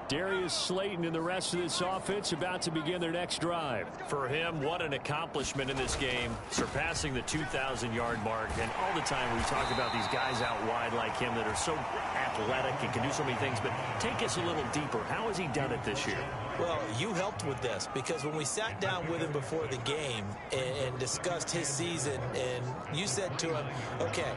Darius Slayton and the rest of this offense about to begin their next drive. For him, what an accomplishment in this game, surpassing the 2,000-yard mark. And all the time we talk about these guys out wide like him that are so athletic and can do so many things. But take us a little deeper. How has he done it this year? Well, you helped with this, because when we sat down with him before the game and discussed his season, and you said to him, okay,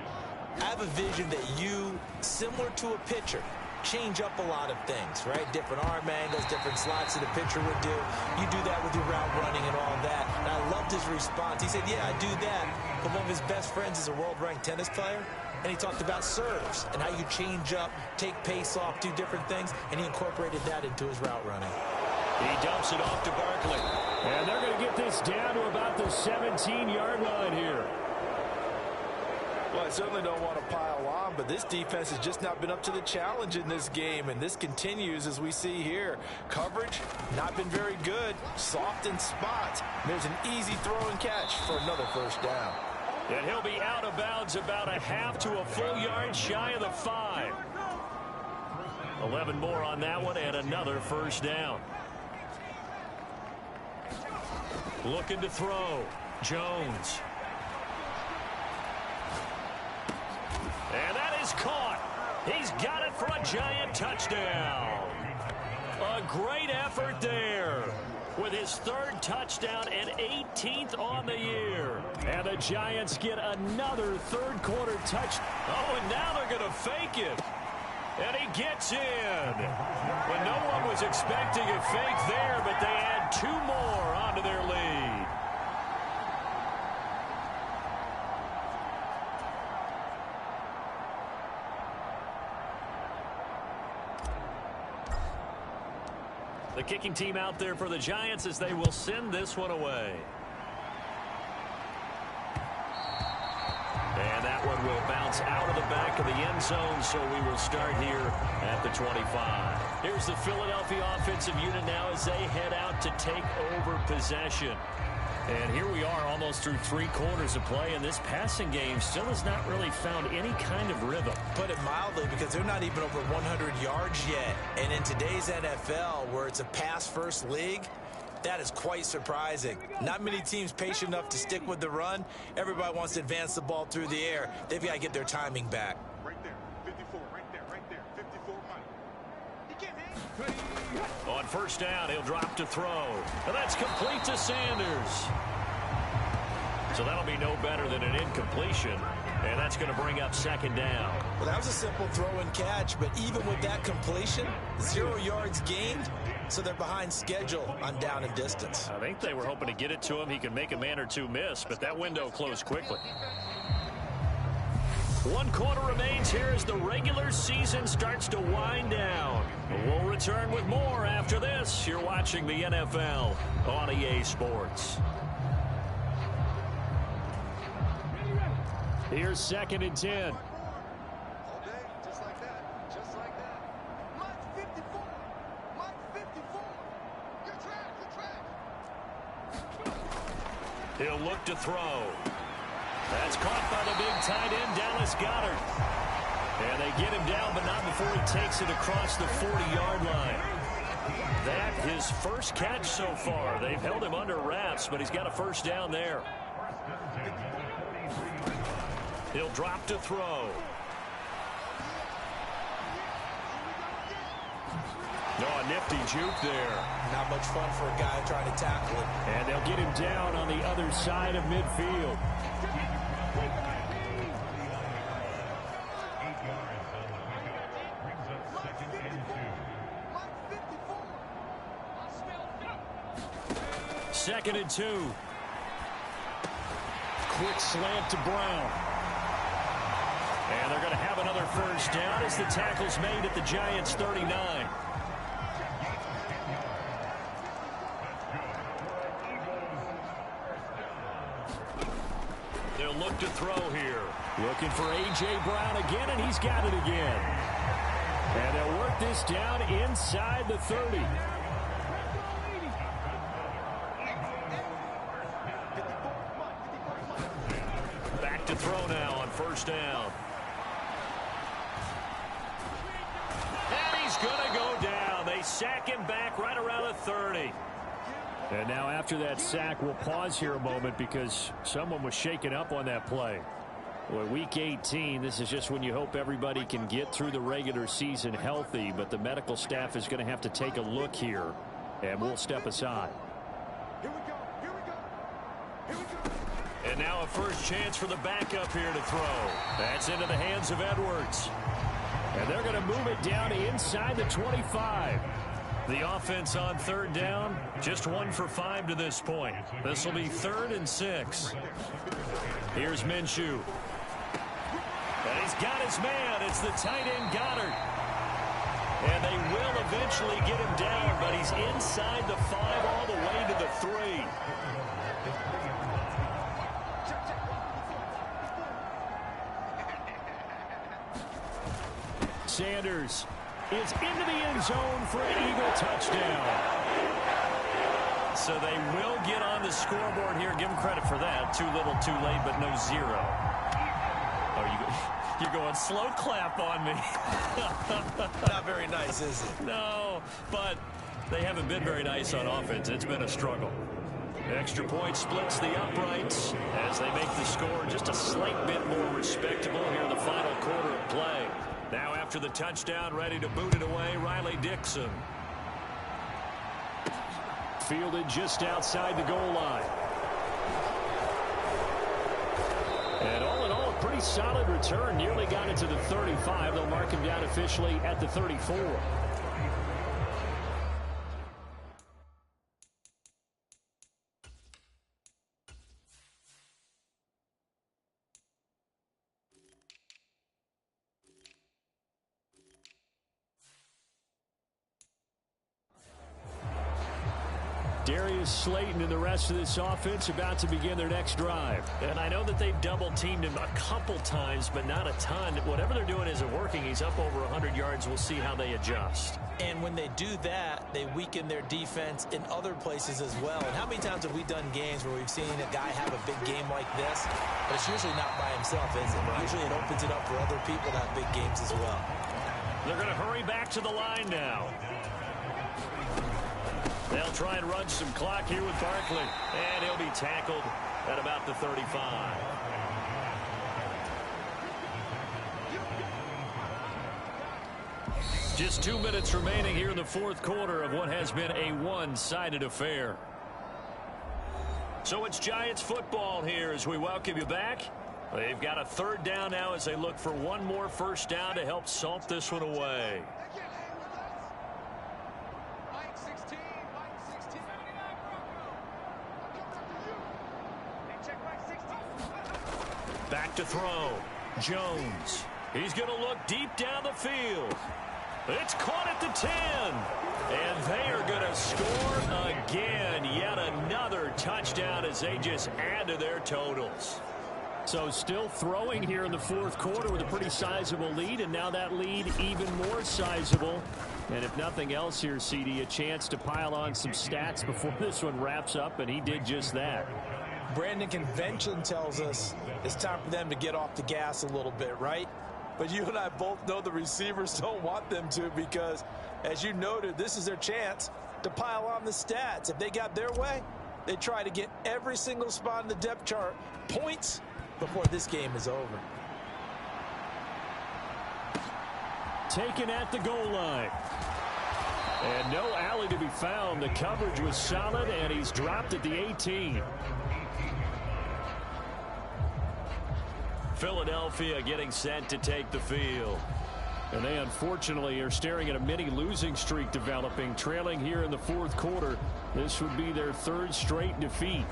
I have a vision that you, similar to a pitcher, change up a lot of things, right? Different arm angles, different slots that a pitcher would do. You do that with your route running and all that. And I loved his response. He said, yeah, I do that. But one of his best friends is a world-ranked tennis player. And he talked about serves and how you change up, take pace off, do different things. And he incorporated that into his route running. He dumps it off to Barkley. And they're going to get this down to about the 17-yard line here. Well, I certainly don't want to pile on, but this defense has just not been up to the challenge in this game, and this continues as we see here. Coverage, not been very good. Soft in spots. There's an easy throw and catch for another 1st down. And he'll be out of bounds about a half to a full yard shy of the 5. 11 more on that one, and another 1st down. Looking to throw. Jones. And that is caught. He's got it for a Giant touchdown. A great effort there with his 3rd touchdown and 18th on the year. And the Giants get another 3rd quarter touch. Oh, and now they're going to fake it. And he gets in. When no one was expecting a fake there, but they add 2 more onto their lead. The kicking team out there for the Giants as they will send this one away. And that one will bounce out of the back of the end zone, so we will start here at the 25. Here's the Philadelphia offensive unit now as they head out to take over possession. And here we are almost through 3 quarters of play, and this passing game still has not really found any kind of rhythm. Put it mildly, because they're not even over 100 yards yet. And in today's NFL, where it's a pass-first league, That is quite surprising. Not many teams patient enough to stick with the run. Everybody wants to advance the ball through the air. They've got to get their timing back. Right there, 54, right there, 54, Mike. He can't hit. On first down, he'll drop to throw. And that's complete to Sanders. So that'll be no better than an incompletion. And that's going to bring up second down. Well, that was a simple throw and catch, but even with that completion, 0 yards gained, so they're behind schedule on down and distance. I think they were hoping to get it to him. He could make a man or two miss, but that window closed quickly. 1 quarter remains here as the regular season starts to wind down. We'll return with more after this. You're watching the NFL on EA Sports. Here's 2nd and 10. All day, just like that, just like that. Mike 54, Mike 54. You're trapped, He'll look to throw. That's caught by the big tight end, Dallas Goedert. And they get him down, but not before he takes it across the 40-yard line. That his first catch so far. They've held him under wraps, but he's got a first down there. He'll drop to throw. Oh, a nifty juke there. Not much fun for a guy trying to tackle him. And they'll get him down on the other side of midfield. Second and 2. Quick slant to Brown. And they're going to have another first down as the tackle's made at the Giants' 39. They'll look to throw here. Looking for A.J. Brown again, and he's got it again. And they'll work this down inside the 30. Back to throw now on first down. And he's going to go down. They sack him back right around the 30. And now after that sack, we'll pause here a moment because someone was shaken up on that play. Boy, week 18, this is just when you hope everybody can get through the regular season healthy, but the medical staff is going to have to take a look here, and we'll step aside. Here we go, here we go, here we go. And now a first chance for the backup here to throw. That's into the hands of Edwards. And they're going to move it down inside the 25. The offense on third down, just 1 for 5 to this point. This will be 3rd and 6. Here's Minshew. And he's got his man. It's the tight end Goddard. And they will eventually get him down, but he's inside the 5 all the way to the 3. Sanders is into the end zone for an Eagle touchdown. So they will get on the scoreboard here. Give them credit for that. Too little, too late, but no 0. Oh, you're going slow clap on me. Not very nice, is it? No, but they haven't been very nice on offense. It's been a struggle. Extra point splits the uprights as they make the score just a slight bit more respectable here in the final quarter of play. Now after the touchdown, ready to boot it away, Riley Dixon. Fielded just outside the goal line. And all in all, a pretty solid return. Nearly got it to the 35. They'll mark him down officially at the 34. Darius Slayton and the rest of this offense about to begin their next drive. And I know that they've double-teamed him a couple times, but not a ton. Whatever they're doing isn't working. He's up over 100 yards. We'll see how they adjust. And when they do that, they weaken their defense in other places as well. And how many times have we done games where we've seen a guy have a big game like this? But it's usually not by himself, is it? Usually it opens it up for other people to have big games as well. They're going to hurry back to the line now. They'll try and run some clock here with Barkley. And he'll be tackled at about the 35. Just 2 minutes remaining here in the fourth quarter of what has been a one-sided affair. So it's Giants football here as we welcome you back. They've got a third down now as they look for one more first down to help salt this one away. Back to throw. Jones. He's going to look deep down the field. It's caught at the 10. And they are going to score again. Yet another touchdown as they just add to their totals. So still throwing here in the fourth quarter with a pretty sizable lead. And now that lead even more sizable. And if nothing else here, CD, a chance to pile on some stats before this one wraps up. And he did just that. Brandon, convention tells us it's time for them to get off the gas a little bit, right? But you and I both know the receivers don't want them to because, as you noted, this is their chance to pile on the stats. If they got their way, they try to get every single spot in the depth chart points before this game is over. Taken at the goal line. And no alley to be found. The coverage was solid, and he's dropped at the 18. Philadelphia getting set to take the field. And they unfortunately are staring at a mini losing streak developing, trailing here in the fourth quarter. This would be their third straight defeat.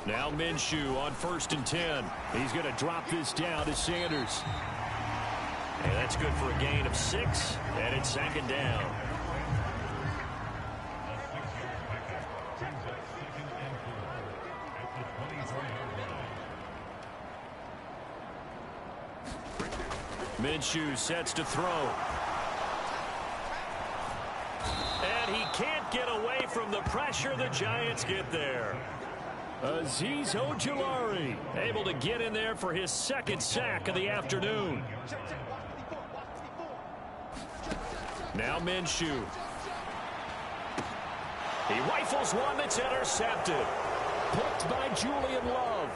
Now Minshew on 1st and 10. He's going to drop this down to Sanders. And that's good for a gain of 6. And it's 2nd down. Minshew sets to throw. And he can't get away from the pressure. The Giants get there. Azeez Ojulari able to get in there for his 2nd sack of the afternoon. Now Minshew. He rifles one that's intercepted. Picked by Julian Love.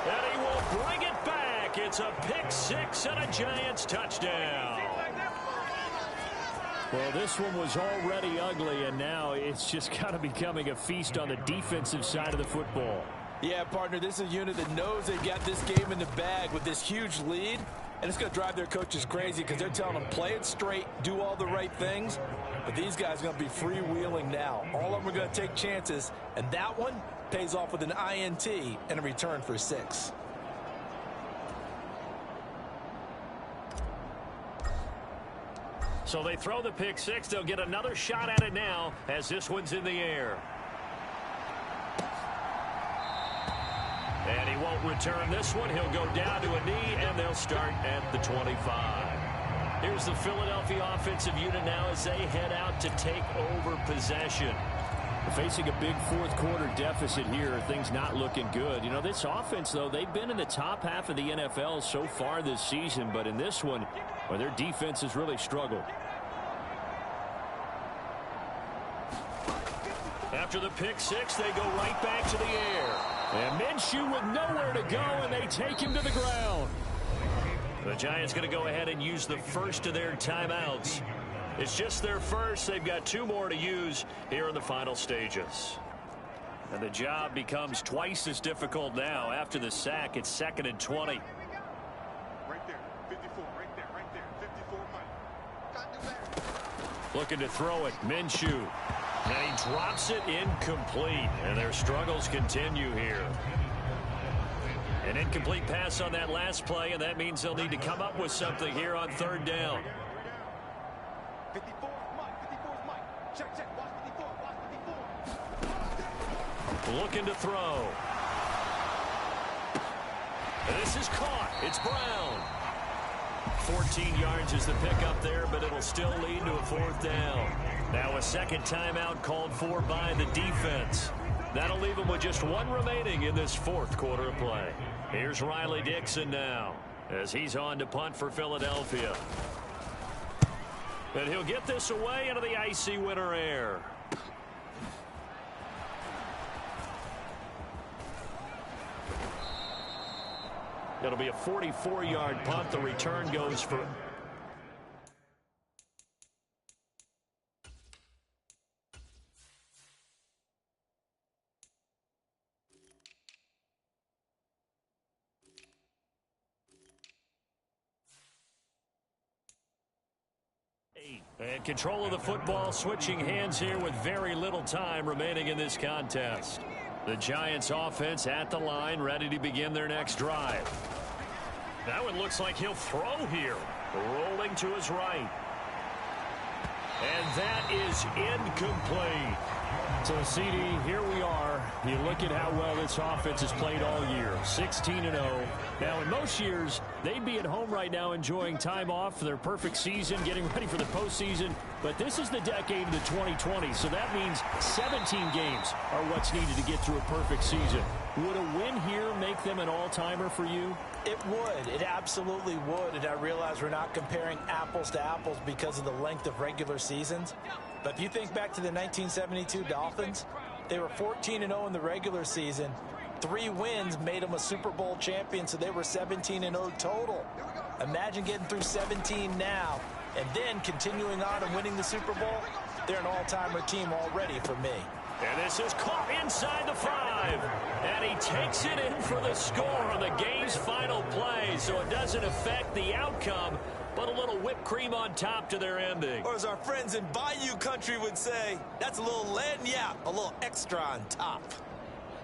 And he will bring it back. It's a pick 6 and a Giants touchdown. Well, this one was already ugly, and now it's just kind of becoming a feast on the defensive side of the football. Yeah, partner, this is a unit that knows they've got this game in the bag with this huge lead, and it's going to drive their coaches crazy because they're telling them play it straight, do all the right things, but these guys are going to be freewheeling now. All of them are going to take chances, and that one pays off with an INT and a return for 6. So they throw the pick 6. They'll get another shot at it now as this one's in the air. And he won't return this one. He'll go down to a knee, and they'll start at the 25. Here's the Philadelphia offensive unit now as they head out to take over possession. Facing a big fourth quarter deficit here, things not looking good. You know, this offense, though, they've been in the top half of the NFL so far this season, but in this one, well, their defense has really struggled. After the pick 6, they go right back to the air. And Minshew with nowhere to go, and they take him to the ground. The Giants going to go ahead and use the first of their timeouts. It's just their first. They've got 2 more to use here in the final stages. And the job becomes twice as difficult now. After the sack, it's 2nd and 20. Right there, 54, right there, 54 Mike. Got to back. Looking to throw it, Minshew. And he drops it incomplete. And their struggles continue here. An incomplete pass on that last play, and that means they'll need to come up with something here on 3rd down. 54 Mike, 54 Mike. Check, watch 54, watch 54. Looking to throw. And this is caught. It's Brown. 14 yards is the pickup there, but it'll still lead to a 4th down. Now a second timeout called for by the defense. That'll leave them with just 1 remaining in this 4th quarter of play. Here's Riley Dixon now as he's on to punt for Philadelphia. And he'll get this away into the icy winter air. It'll be a 44-yard punt. The return goes for... And control of the football, switching hands here with very little time remaining in this contest. The Giants offense at the line, ready to begin their next drive. That one looks like he'll throw here. Rolling to his right. And that is incomplete. So, CD, here we are. You look at how well this offense has played all year. 16-0. Now, in most years, they'd be at home right now enjoying time off for their perfect season, getting ready for the postseason. But this is the decade of the 2020s, so that means 17 games are what's needed to get through a perfect season. Would a win here make them an all-timer for you? It would. It absolutely would. And I realize we're not comparing apples to apples because of the length of regular seasons. But if you think back to the 1972 Dolphins, they were 14-0 in the regular season. 3 wins made them a Super Bowl champion, so they were 17-0 total. Imagine getting through 17 now and then continuing on and winning the Super Bowl. They're an all-timer team already for me. And this is caught inside the 5. And he takes it in for the score on the game's final play. So it doesn't affect the outcome, but a little whipped cream on top to their ending. Or as our friends in Bayou Country would say, that's a little lagniappe, a little extra on top.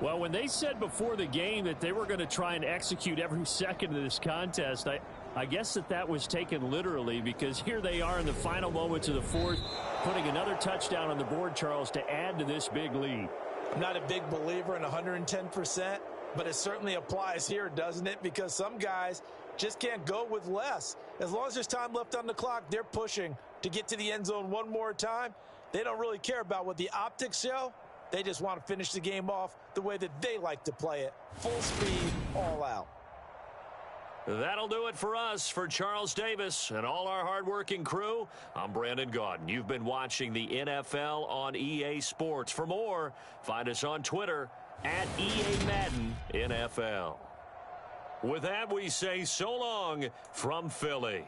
Well, when they said before the game that they were going to try and execute every second of this contest, I guess that was taken literally, because here they are in the final moments of the 4th, putting another touchdown on the board, Charles, to add to this big lead. I'm not a big believer in 110%, but it certainly applies here, doesn't it? Because some guys just can't go with less. As long as there's time left on the clock, they're pushing to get to the end zone one more time. They don't really care about what the optics show. They just want to finish the game off the way that they like to play it. Full speed, all out. That'll do it for us. For Charles Davis and all our hardworking crew, I'm Brandon Gaudin. You've been watching the NFL on EA Sports. For more, find us on Twitter at EA Madden NFL. With that, we say so long from Philly.